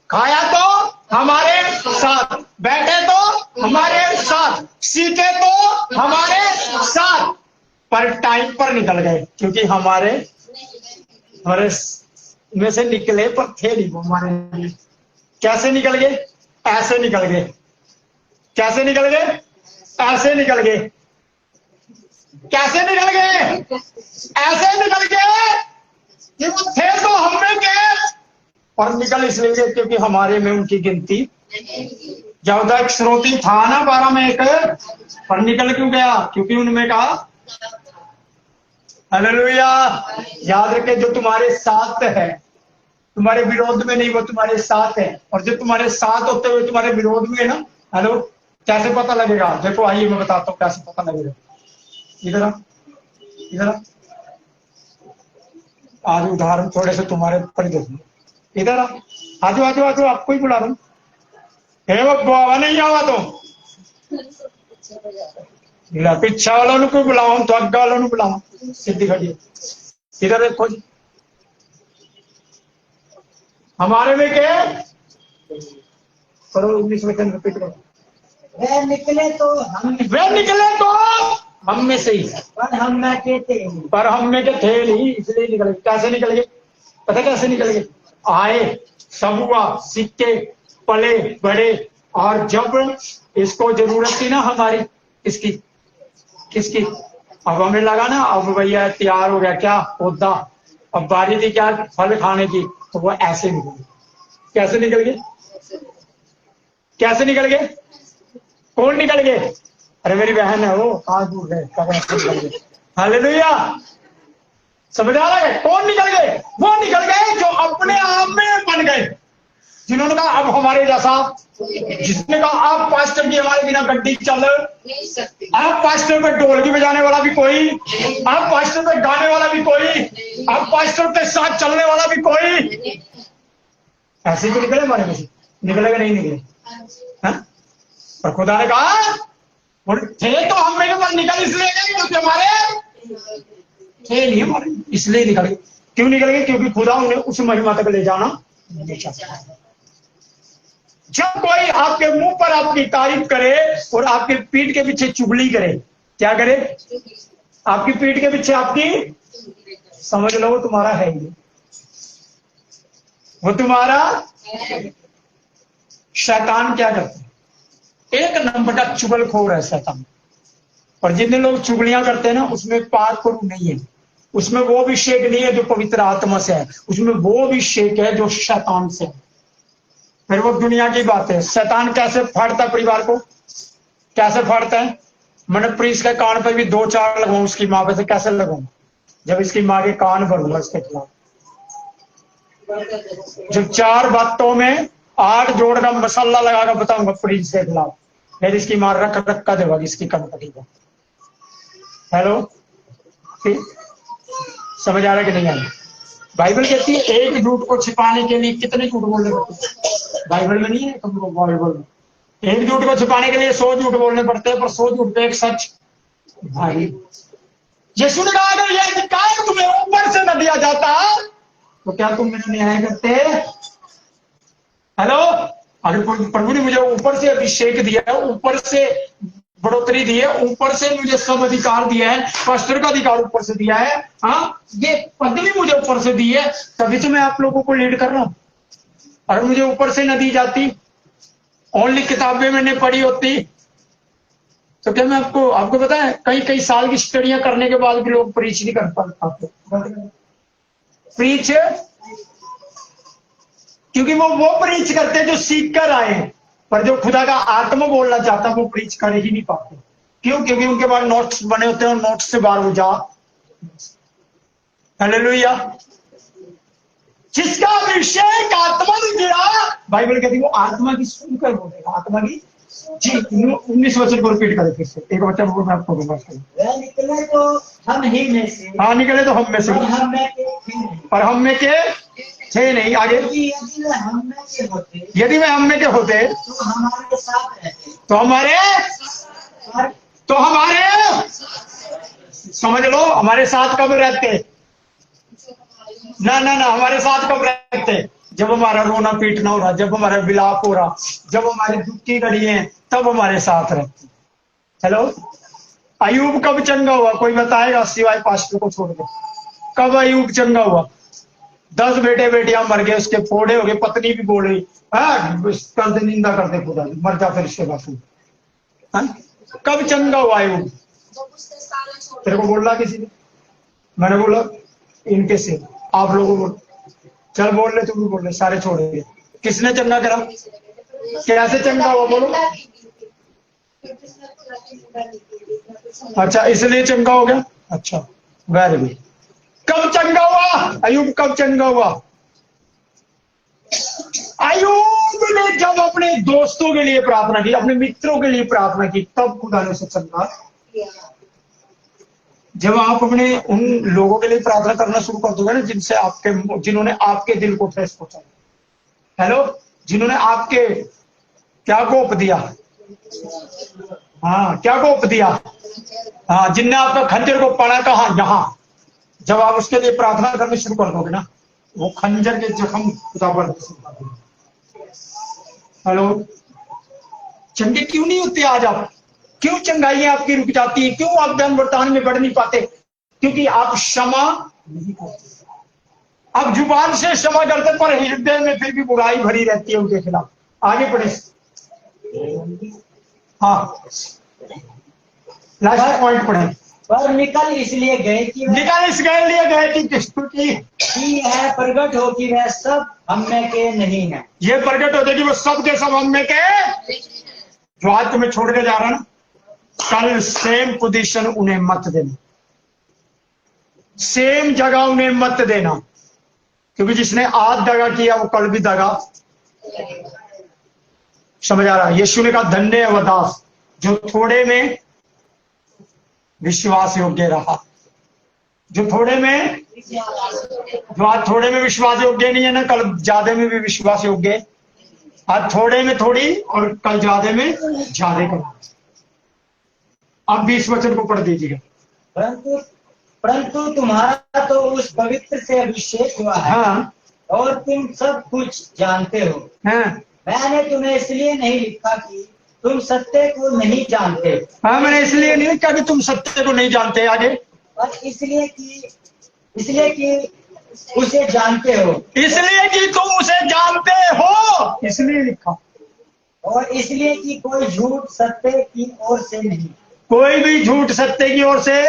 खाया तो हमारे साथ, बैठे तो हमारे साथ, सीखे तो हमारे साथ, पर टाइम पर निकल गए क्योंकि हमारे में से निकले पर थे नहीं वो हमारे लिए। कैसे निकल गए? ऐसे निकल गए। कैसे निकल गए? ऐसे निकल गए। कैसे निकल गए? ऐसे निकल गए कि वो थे तो हम में के, और निकल इसलिए गए क्योंकि हमारे में उनकी गिनती। जब तक श्रोती था ना 12 में एक, पर निकल क्यों गया? क्योंकि उनमें का। हालेलुया। याद रखे, जो तुम्हारे साथ है, तुम्हारे विरोध में नहीं, वो तुम्हारे साथ है। और जो तुम्हारे साथ होते हुए तुम्हारे विरोध में है ना, हेलो, कैसे पता लगेगा? देखो आइए मैं बताता हूँ कैसे पता लगेगा। इधर इधर आज उदाहरण थोड़े से तुम्हारे ऊपर ही देखो। इधर आजो आजो आजो, आपको ही बुला रहा हूँ। वो बाबा नहीं आवा तो पिछा वालों को बुलाओ, तो अग्गा वालों को बुलाओ। सीधी खड़ी इधर देखो जी। हमारे में क्या करो? इंग्लिश में रिपीट करो। वे निकले तो हम में से ही, पर हम में के थे, पर हम में के थे नहीं, इसलिए निकल गए। कैसे निकल गए? पता कैसे निकल गए? आए, सब हुआ, सिक्के पले बड़े, और जब इसको जरूरत थी ना हमारी, इसकी किसकी, अब हमें लगा ना अब भैया तैयार हो गया क्या पौधा, अब बारी थी क्या फल खाने की, तो वो ऐसे निकल गए। कैसे निकल गए? कैसे निकल गए? कौन निकल गए? अरे मेरी बहन है वो, कहाँ दूर है। हालेलुया। समझ आ रहा है? कौन निकल गए? वो निकल गए जो अपने आप में बन गए, जिन्होंने कहा अब हमारे जैसा, जिसने कहा आप पास्टर की हमारे बिना गड्डी चल नहीं सकती, आप पास्टर पे ढोलकी बजाने वाला भी कोई, आप पास्टर पे गाने वाला भी कोई, आप पास्टर के साथ चलने वाला भी कोई। ऐसे तो निकले हमारे में से, निकलेगा नहीं निकले? और खुदा ने कहा थे तो हम में पर निकल इसलिए गए क्योंकि हमारे थे नहीं, हमारे इसलिए निकल गए। क्यों निकल गए? क्योंकि खुदा उन्हें उस महिमा तक ले जाना नहीं चाहता। जब कोई आपके मुंह पर आपकी तारीफ करे और आपके पीठ के पीछे चुगली करे, क्या करे? आपकी पीठ के पीछे आपकी, समझ लो वो तुम्हारा है ही, वो तुम्हारा। शैतान क्या करता है? एक नंबर का चुगलखोर है शैतान। और जितने लोग चुगलियां करते हैं ना, उसमें पाप करू नहीं है, उसमें वो अभिषेक नहीं है जो पवित्र आत्मा से है, उसमें वो अभिषेक है जो शैतान से है। फिर वो दुनिया की बात है। शैतान कैसे फाड़ता है परिवार को? कैसे फाड़ता है? मैंने प्रीस के कान पर भी 2-4 लगाऊं, उसकी माँ पे से कैसे लगाऊं? जब इसकी माँ के कान भरूंगा उसके खिलाफ। जब 4 बातों में 8 जोड़ का मसाला लगाकर बताऊंगा प्रीस के खिलाफ, फिर इसकी माँ रख का देगा इसकी कनपटी को। हेलो, समझ आ रहा है कि नहीं आ रहा? बाइबल कहती है एक झूठ को छिपाने के लिए कितने झूठ बोलने पड़ते हैं? बाइबल में नहीं है, बाइबल में एक झूठ को छिपाने के लिए 100 झूठ बोलने पड़ते हैं, पर 100 झूठ पे एक सच भारी। यीशु ने कहा अगर यह अधिकार तुम्हें ऊपर से न दिया जाता तो क्या तुम मेरा न्याय करते? हेलो, अगर प्रभु ने मुझे ऊपर से अभिषेक दिया है, ऊपर से बढ़ोतरी दी है, ऊपर से मुझे सब अधिकार दिया है, पास्टर का अधिकार ऊपर से दिया है, हाँ, ये पदवी मुझे ऊपर से दी है, तभी तो मैं आप लोगों को लीड कर रहा हूं। अगर मुझे ऊपर से न दी जाती, ओनली किताबें मैंने पढ़ी होती, तो क्या मैं आपको पता है कई साल की स्टडियां करने के बाद भी लोग प्रीच नहीं कर पाते। प्रीच क्योंकि वो प्रीच करते जो सीख कर आए, पर जो खुदा का आत्मा बोलना चाहता वो प्रीच कर ही नहीं पाते। क्यों? क्योंकि उनके पास नोट्स बने होते हैं और नोट्स से बाहर वो जा। हालेलुया। जिसका अभिषेक आत्मा ने किया, बाइबल कहती है वो आत्मा की सुनकर बोलेगा, आत्मा की। जी 19 वचन को रिपीट करें फिर से, एक वचन को मैं आपको दूंगा। निकले तो हम ही में से, हाँ निकले तो हम में से, पर हम में के थे नहीं। आगे, यदि वे हम में के होते, यदि वे हम में के होते तो हमारे साथ रहते, तो हमारे समझ लो हमारे साथ कब रहते? ना हमारे साथ कब रहते? जब हमारा रोना पीटना हो रहा, जब हमारा विलाप हो रहा, जब हमारी दुख की घड़ी है, तब हमारे साथ रहते। हेलो, अयूब कब चंगा हुआ? कोई बताएगा सिवाय पास्टर को छोड़ के? कब अयूब चंगा हुआ? 10 बेटे बेटियां मर गए, उसके फोड़े हो गए, पत्नी भी बोल रही करते निंदा करते खुदा की, मर जा फिर इसके बाद तू। हाँ? कब चंगा हुआ है वो? जब उसने सारे छोड़ तेरे को बोल रहा किसी ने? मैंने बोला इनके से आप लोगों को चल बोल रहे, तुम भी बोल रहे, सारे छोड़ गए। किसने चंगा करा? कैसे चंगा हुआ बोलो? अच्छा इसलिए चंगा हो गया। अच्छा वेरी गुड। कब चंगा हुआ अयूब? कब चंगा हुआ? अयूब ने जब अपने दोस्तों के लिए प्रार्थना की, अपने मित्रों के लिए प्रार्थना की, तब खुदा ने उसे चंगा। जब आप अपने उन लोगों के लिए प्रार्थना करना शुरू कर दोगे ना जिन्होंने आपके दिल को ठेस पहुंचाया, हेलो, जिन्होंने आपके क्या गोप दिया, हाँ क्या गोप दिया, हाँ जिनने आपका खंजर को पड़ा कहा यहां, जब आप उसके लिए प्रार्थना करनी शुरू कर दोगे ना, वो खंजर के जख्म खुदा पर। हेलो, चंगे क्यों नहीं होते आज आप? क्यों चंगाइयां आपकी रुक जाती है? क्यों आप धन वर्तान में बढ़ नहीं पाते? क्योंकि आप क्षमा नहीं करते। आप जुबान से क्षमा करते पर हृदय में फिर भी बुराई भरी रहती है उनके खिलाफ। आगे बढ़े। हाँ लास्ट पॉइंट पढ़े। पर निकल इसलिए गए कि निकल इसलिए गए कि स्तुति है प्रकट हो कि वह सब हम में के नहीं है। ये प्रकट होते कि वो सब के सब हम में के, जो आज तुम्हें छोड़ के जा रहा ना, कल सेम पोजीशन उन्हें मत देना, सेम जगह उन्हें मत देना, क्योंकि जिसने आज दगा किया वो कल भी दगा। समझ आ रहा? यीशु ने कहा धन्य है वह दास जो थोड़े में विश्वास योग्य रहा। जो थोड़े में, जो आज थोड़े में विश्वास योग्य नहीं है ना, कल ज्यादा में भी विश्वास योग्य है। आज थोड़े में थोड़ी और कल ज्यादा में ज्यादा करना। अब 20 वचन को पढ़ दीजिएगा। परंतु तुम्हारा तो उस पवित्र से अभिषेक हुआ है। हाँ। और तुम सब कुछ जानते हो। हाँ। मैंने तुम्हें इसलिए नहीं लिखा कि तुम सत्य को नहीं जानते। हाँ मैंने इसलिए नहीं लिखा कि तुम सत्य को नहीं जानते। आगे और इसलिए कि उसे जानते हो। इसलिए कि तुम उसे जानते हो इसलिए लिखा। और इसलिए कि कोई झूठ सत्य की ओर से नहीं। कोई भी झूठ सत्य की ओर से।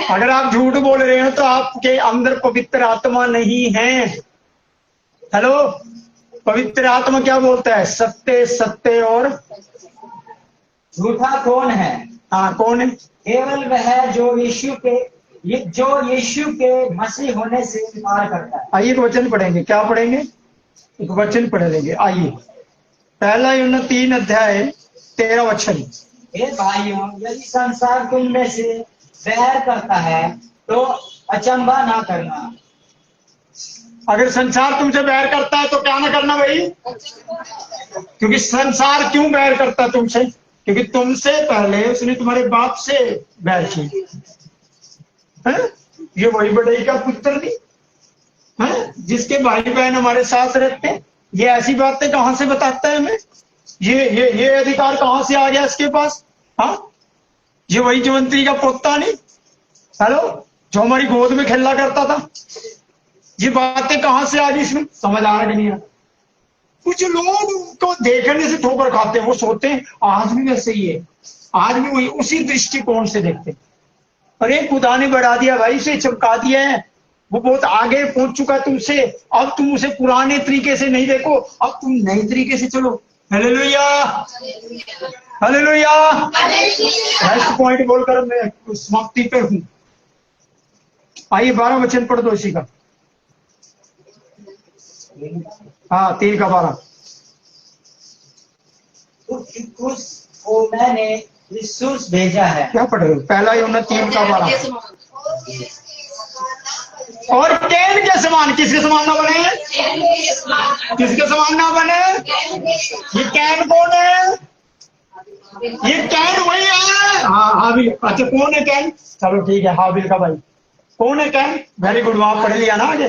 अगर आप झूठ बोल रहे हो तो आपके अंदर पवित्र आत्मा नहीं है। हेलो, पवित्र आत्मा क्या बोलता है? सत्य सत्य और झूठा कौन है? हाँ कौन है? केवल वह जो यीशु के मसीह होने से इनकार करता है। आइए एक वचन पढ़ेंगे। क्या पढ़ेंगे? एक वचन पढ़ लेंगे। आइए पहला यूहन्ना 3 अध्याय 13 वचन। हे भाइयों, यदि संसार तुम में से बैर करता है तो अचंभा ना करना। अगर संसार तुमसे बैर करता है तो क्या ना करना भाई? क्योंकि संसार क्यों बैर करता है तुमसे? क्योंकि तुमसे पहले उसने तुम्हारे बाप से बैर की है? ये वही बढ़ई का पुत्र नहीं है जिसके भाई बहन हमारे साथ रहते हैं। ये ऐसी बातें कहां से बताता है हमें? ये अधिकार कहां से आ गया इसके पास? हाँ, ये वही जवंतरी का पोता नहीं, हेलो, जो हमारी गोद में खेला करता था। ये बातें कहां से आ गई इसमें? समझ आ रहा नहीं है। कुछ लोग उनको देखने से ठोकर खाते हैं। वो सोचते हैं आज भी वैसे ही है, आज भी वही उसी दृष्टिकोण से देखते हैं। अरे खुदा ने बढ़ा दिया भाई, उसे चमका दिया है, वो बहुत आगे पहुंच चुका है तुमसे। अब तुम उसे पुराने तरीके से नहीं देखो, अब तुम नए तरीके से चलो। Hallelujah, hallelujah. नेक्स्ट पॉइंट बोलकर मैं समाप्ति पे हूं। आइए 12 वचन पढ़ दो इसी का। हाँ 3 का 12। उसको मैंने यीशुस भेजा है। क्या पढ़ रहे हो? पहला यूहन्ना 3 का 12। और कैन के समान, किसके समान ना बने? किसके समान ना बने? ये कैन कौन है? ये कैन वही है। हाँ हाबिल। अच्छा कौन है कैन? चलो ठीक है, हाबिल का भाई। कौन है कैन? वेरी गुड, वहां पढ़ लिया ना आगे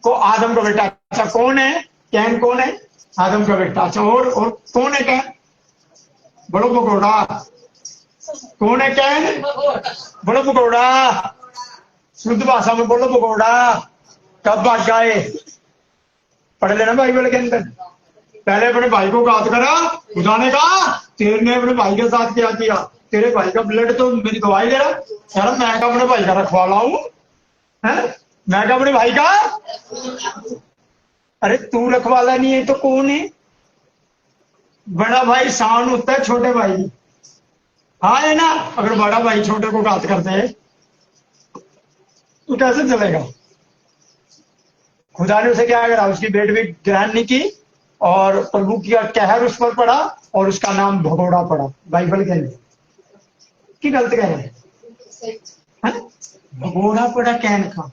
को। आदम का बेटा। अच्छा कौन है कैन? कौन है? आदम का बेटा। अच्छा और कौन है कैन? बड़ो भगोड़ा। कौन है कैन? बड़ो भगोड़ा। शुद्ध भाषा में बोलो भगोड़ा। कब भाग गए? पढ़ लेना बाइबल के अंदर। पहले अपने भाई को घात करा, खुदा ने कहा तेरे अपने भाई के साथ क्या किया? तेरे भाई का ब्लड तो मेरी दवाई दे रहा। यार मैं क्या अपने भाई का रखवाला हूं? मैं क्या अपने भाई का? अरे तू रखवाला नहीं है तो कौन है? बड़ा भाई शान होता है छोटे भाई। हाँ है ना? अगर बड़ा भाई छोटे को घात करते है तो कैसे चलेगा? खुदा ने उसे क्या करा? उसकी बेट भी ग्रहण नहीं की और प्रभु की कहर उस पर पड़ा और उसका नाम भगोड़ा पड़ा बाइबल के अंदर। की गलत कह रहे हैं? भगोड़ा पड़ा कैन का।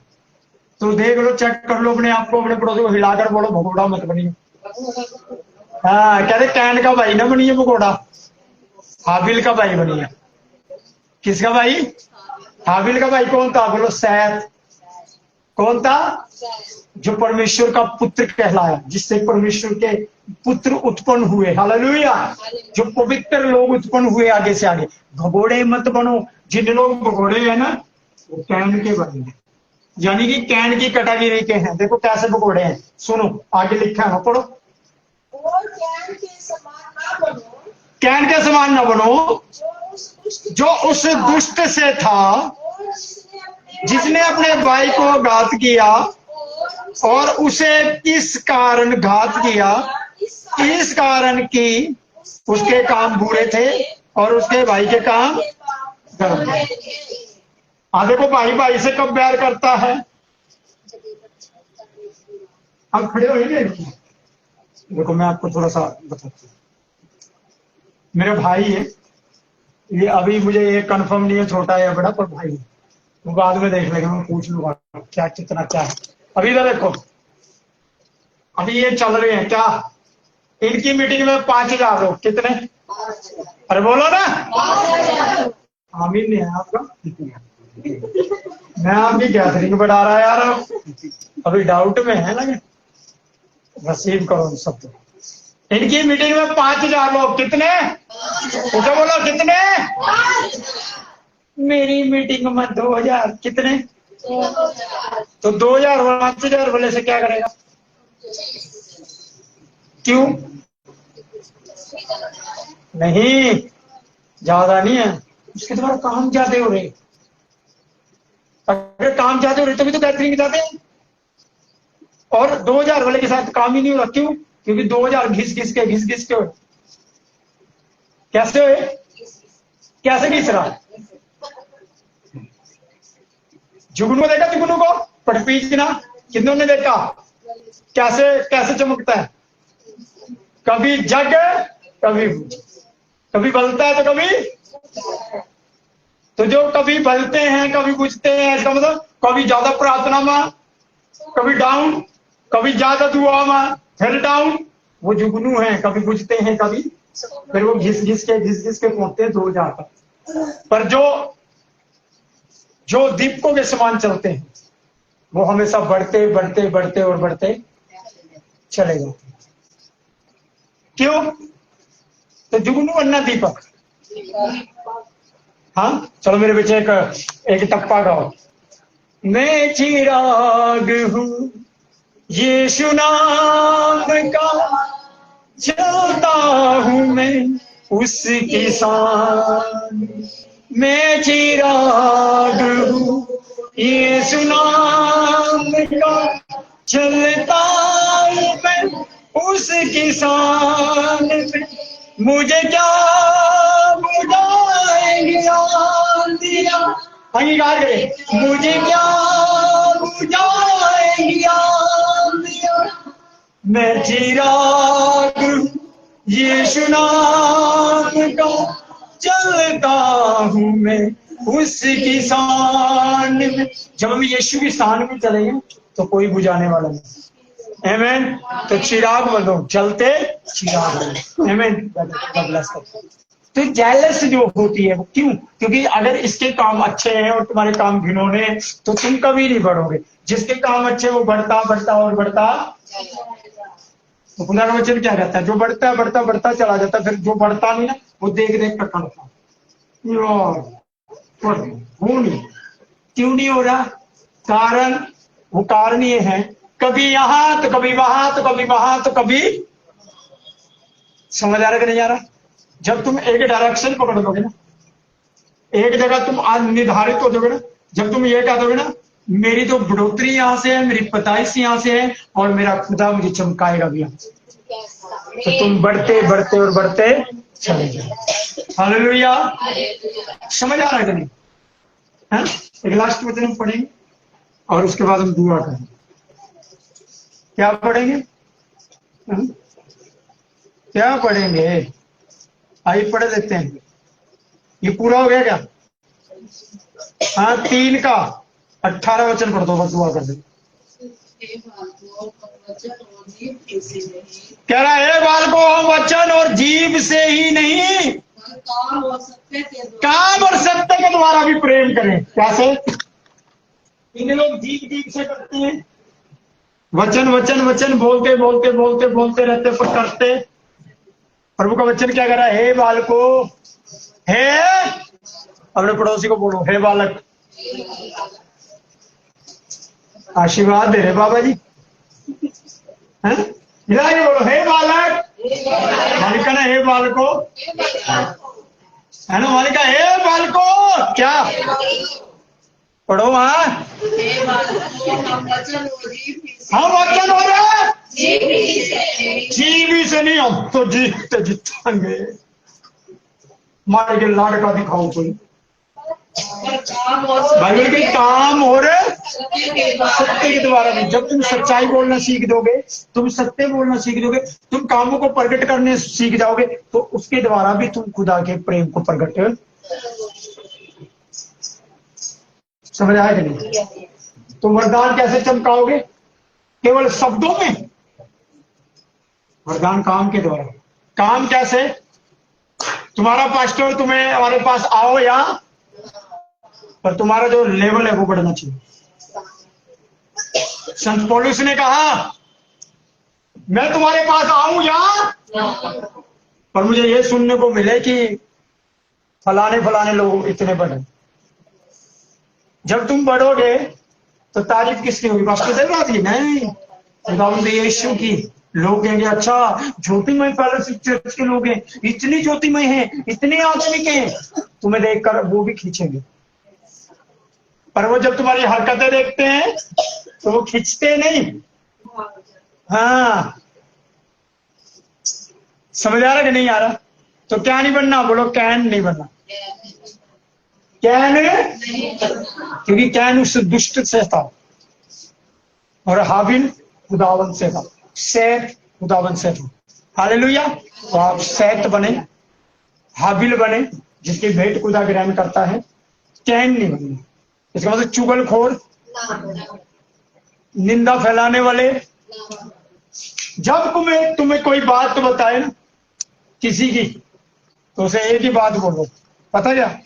तो देख लो, चेक कर लो अपने आप को, अपने पड़ोसी को हिलाकर बोलो भगोड़ा मत बनिए। हाँ कहते कैन का भाई ना बनिए भगोड़ा, हाबिल का भाई बनिए। किसका भाई? हाबिल का भाई कौन था? बोलो सैत। कौन था? जो परमेश्वर का पुत्र कहलाया, जिससे परमेश्वर के पुत्र उत्पन्न हुए। हालेलुया। जो पवित्र लोग उत्पन्न हुए आगे से आगे। भगोड़े मत बनो। जिन लोग भगोड़े हैं ना वो कैन के बने, यानी कि कैन की कैटेगरी के हैं। देखो कैसे भगोड़े हैं, सुनो आगे लिखा है, पढ़ो। और कैन के समान ना बनो, कैन के समान न बनो जो उस दुष्ट से था, और जिसने अपने भाई को घात किया। और उसे किस कारण घात किया? इस कारण कि उसके काम बुरे थे और उसके भाई के काम धर्म। देखो भाई भाई से कब बैर करता है? आप खड़े होंगे। देखो मैं आपको थोड़ा सा बताता हूँ। मेरे भाई है ये, अभी मुझे ये कंफर्म नहीं है छोटा है या बड़ा, पर भाई है। तो बाद में देख लेंगे, मैं पूछ लूंगा क्या कितना क्या है। अभी इधर देखो, अभी ये चल रहे हैं क्या? इनकी मीटिंग में 5000 लोग। कितने? अरे बोलो ना। आमीन नहीं है आपका? मैं आपकी गैदरिंग बढ़ा रहा यार, अभी डाउट में है ना। रिसीव करो सब। इनकी मीटिंग में 5000 लोग। कितने? उसे बोलो कितने? मेरी मीटिंग में 2000। कितने? तो 2000 5000 बोले से क्या करेगा? क्यों नहीं? ज्यादा नहीं है, उसके द्वारा काम ज्यादा हो रहे। अगर काम ज्यादा हो रहे तभी तो गैदरिंग जाते हैं। और 2000 वाले के साथ काम ही नहीं हो रहा। क्यों? क्योंकि 2000 घिस घिस के हो। कैसे हो? कैसे घिस रहा? जुगनू देखा? जुगनू को पटपीचना कितनों ने देखा? कैसे कैसे चमकता है? कभी जग कभी बलता है तो कभी। तो जो कभी बलते हैं कभी बुझते हैं, इसका मतलब कभी ज्यादा प्रार्थना में, कभी डाउन, कभी ज्यादा दुआ में, फिर डाउन। वो जुगनू है, कभी बुझते हैं कभी, फिर वो घिस घिस के पहुंचते हैं 2000 तक। पर जो दीपकों के समान चलते हैं वो हमेशा बढ़ते बढ़ते बढ़ते और बढ़ते चले जाते। क्यों? तो जुगनू अन्ना दीपक। हाँ चलो मेरे पीछे एक टप्पा गाओ। मैं चिराग हूँ यीशु नाम का, चलता हूँ मैं उसकी शान। मैं चिराग हूँ यीशु नाम का, चलता हूँ मैं उसकी शान में। मुझे क्या बुझाएगी आंधियाँ, अंगीकार करें। मुझे क्या बुझाएगी आंधियाँ, मैं चिराग यीशु नाम का, चलता हूँ मैं उसकी शान में। जब हम यीशु की शान में चलेंगे तो कोई बुझाने वाला नहीं। आमीन। तो चिराग बनो, जलते चिराग बनो। आमीन। तो जेलस जो होती है वो क्यों? क्योंकि अगर इसके काम अच्छे हैं और तुम्हारे काम घिनौने हैं तो तुम कभी नहीं बढ़ोगे। जिसके काम अच्छे वो बढ़ता बढ़ता और बढ़ता। तो खुदा का वचन क्या कहता है? जो बढ़ता है बढ़ता बढ़ता चला जाता है, फिर जो बढ़ता नहीं ना वो देख देख कर करता। हो नहीं। क्यों नहीं हो रहा? कारण वो कारण ये है, कभी यहां तो कभी वहां तो कभी वहां तो कभी, समझ आ रहा कि नहीं आ रहा? जब तुम एक डायरेक्शन पकड़ लोगे ना, एक जगह तुम निर्धारित हो जाओगे ना, जब तुम ये कह दोगे ना मेरी तो बढ़ोतरी यहां से है, मेरी पैदाइश यहां से है और मेरा खुदा मुझे चमकाएगा भी यहाँ से, तो तुम बढ़ते बढ़ते और बढ़ते चले जाओ। हालेलुया। समझ आ रहा है कि नहीं? है? एक लास्ट वचन हम पढ़ेंगे और उसके बाद हम दुआ करेंगे। क्या पढ़ेंगे? क्या पढ़ेंगे? आइए पढ़ लेते हैं। ये पूरा हो गया क्या? हाँ, 3 का 18 वचन पढ़ दो, बस दुआ कर दो। कह रहा है बालको हम वचन और जीभ से ही नहीं, काम और सत्य के द्वारा भी प्रेम करें। कैसे? इन लोग जीभ से करते हैं, वचन वचन वचन बोलते बोलते बोलते बोलते रहते पर करते। प्रभु का वचन क्या कर रहा है? हे बालको, हे, अपने पड़ोसी को बोलो हे बालक। आशीर्वाद दे रहे बाबा जी, हैं? मिला के बोलो हे बालक। मालिका ने हे बालको, है ना? मालिका हे बालको, क्या पढ़ो? हाँ, हम वचन हो रहे जीवी से नहीं, हम तो जीतते जीतेंगे। मारे के लाड़ का दिखाओ कोई बाइबल के काम हो रहे सत्य के द्वारा भी। जब तुम सच्चाई बोलना सीख दोगे, तुम सत्य बोलना सीख दोगे, तुम कामों को प्रकट करने सीख जाओगे, तो उसके द्वारा भी तुम खुदा के प्रेम को प्रकट। समझ आया कि नहीं? तो वरदान कैसे चमकाओगे? केवल शब्दों में? वरदान काम के द्वारा। काम कैसे? तुम्हारा पास्टर तुम्हें हमारे पास आओ या, पर तुम्हारा जो लेवल है वो बढ़ना चाहिए। संत पौलुस ने कहा मैं तुम्हारे पास आऊं या, पर मुझे ये सुनने को मिले कि फलाने फलाने लोग इतने बढ़े। जब तुम बढ़ोगे तो तारीफ किसकी होगी? वास्तुदेव राज की नहीं, खुदावंद यीशु की। लोग कहेंगे अच्छा ज्योतिमय पैलेस चर्च के लोग हैं, इतनी ज्योतिमय हैं, इतने आधुनिक हैं, तुम्हें देखकर वो भी खींचेंगे। पर वो जब तुम्हारी हरकतें देखते हैं तो वो खींचते नहीं। हाँ, समझ आ रहा कि नहीं आ रहा? तो क्या नहीं बनना? बोलो कैन नहीं बनना। कैन, क्योंकि कैन उस दुष्ट से था और हाबिल खुदावन से था, सैत खुदावन से था। हालेलुया। तो आप सैत बने, हाबिल बने, जिसकी भेंट खुदा ग्रहण करता है। कैन नहीं बनना। इसका मतलब चुगलखोर, निंदा फैलाने वाले। जब तुम्हें कोई बात बताए ना किसी की, तो उसे एक ही बात बोलो, पता क्या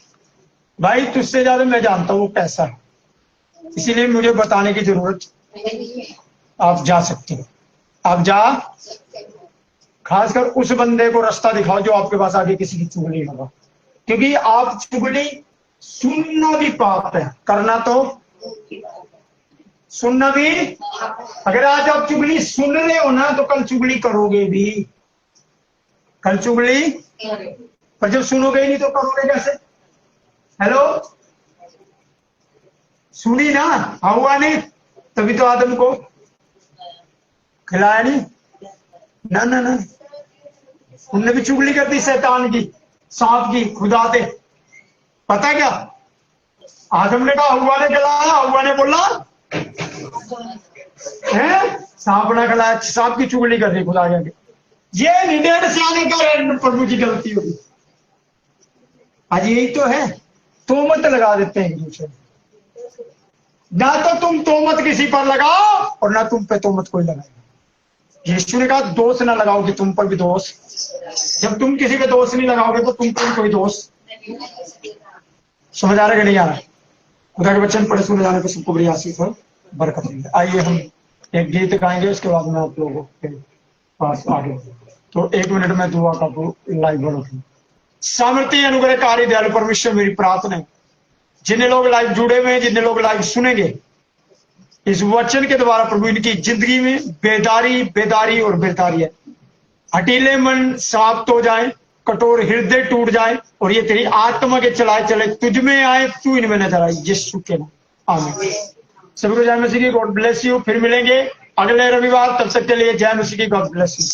भाई, तुझसे ज्यादा मैं जानता हूं वो कैसा है, इसीलिए मुझे बताने की जरूरत। आप जा सकते हो, आप जा। खासकर उस बंदे को रास्ता दिखाओ जो आपके पास आगे किसी की चुगली होगा, क्योंकि आप चुगली सुनना भी पाप है, करना तो सुनना भी। अगर आज आप चुगली सुन रहे हो ना तो कल चुगली करोगे भी, कल चुगली। पर जब सुनोगे ही नहीं तो करोगे कैसे? हेलो, सुनी ना हवा ने, तभी तो आदम को खिलाया नहीं ना ना ना। उनने भी चुगली कर दी शैतान की, सांप की, खुदा से। पता क्या आदम ने कहा, हवा ने खिलाया, हवा ने बोला है सांप ने खिलाया। सांप की चुगली कर दी खुदा के। ये निडेढ़ सियाने का प्रभु की गलती होगी। आज यही तो है, तोमत लगा देते हैं एक दूसरे। ना तो तुम तोमत किसी पर लगाओ और ना तुम पे तोमत कोई लगाएगा। यीशु ने कहा दोष ना लगाओ कि तुम पर भी दोष। जब तुम किसी पे दोष नहीं लगाओगे तो तुम पर भी कोई दोष। समझ आ रहा है कि नहीं आ रहा? खुदा के वचन पढ़े सुने जाने पर सबको बड़ी आशीष और बरकत मिले। आइए हम एक गीत गाएंगे, उसके बाद मैं आप लोगों के पास आगे। तो 1 मिनट में दुआ का लाइव बढ़ोगी। सामर्थ्य अनुग्रहकारी दयालु परमेश्वर, मेरी प्रार्थना है जिन्हें लोग लाइव जुड़े हुए हैं, जिन्हें लोग लाइव सुनेंगे, इस वचन के द्वारा प्रभु इनकी जिंदगी में बेदारी बेदारी और बेदारी है, हटीले मन समाप्त हो जाए, कठोर हृदय टूट जाए और ये तेरी आत्मा के चलाए चले तुझ में आए, तू इनमें नजर आए, यीशु के नाम, आमीन। सभी को जय मसीह की, गॉड ब्लेस यू। फिर मिलेंगे अगले रविवार, तब तक के लिए जय मसीह की, गॉड ब्लेस यू।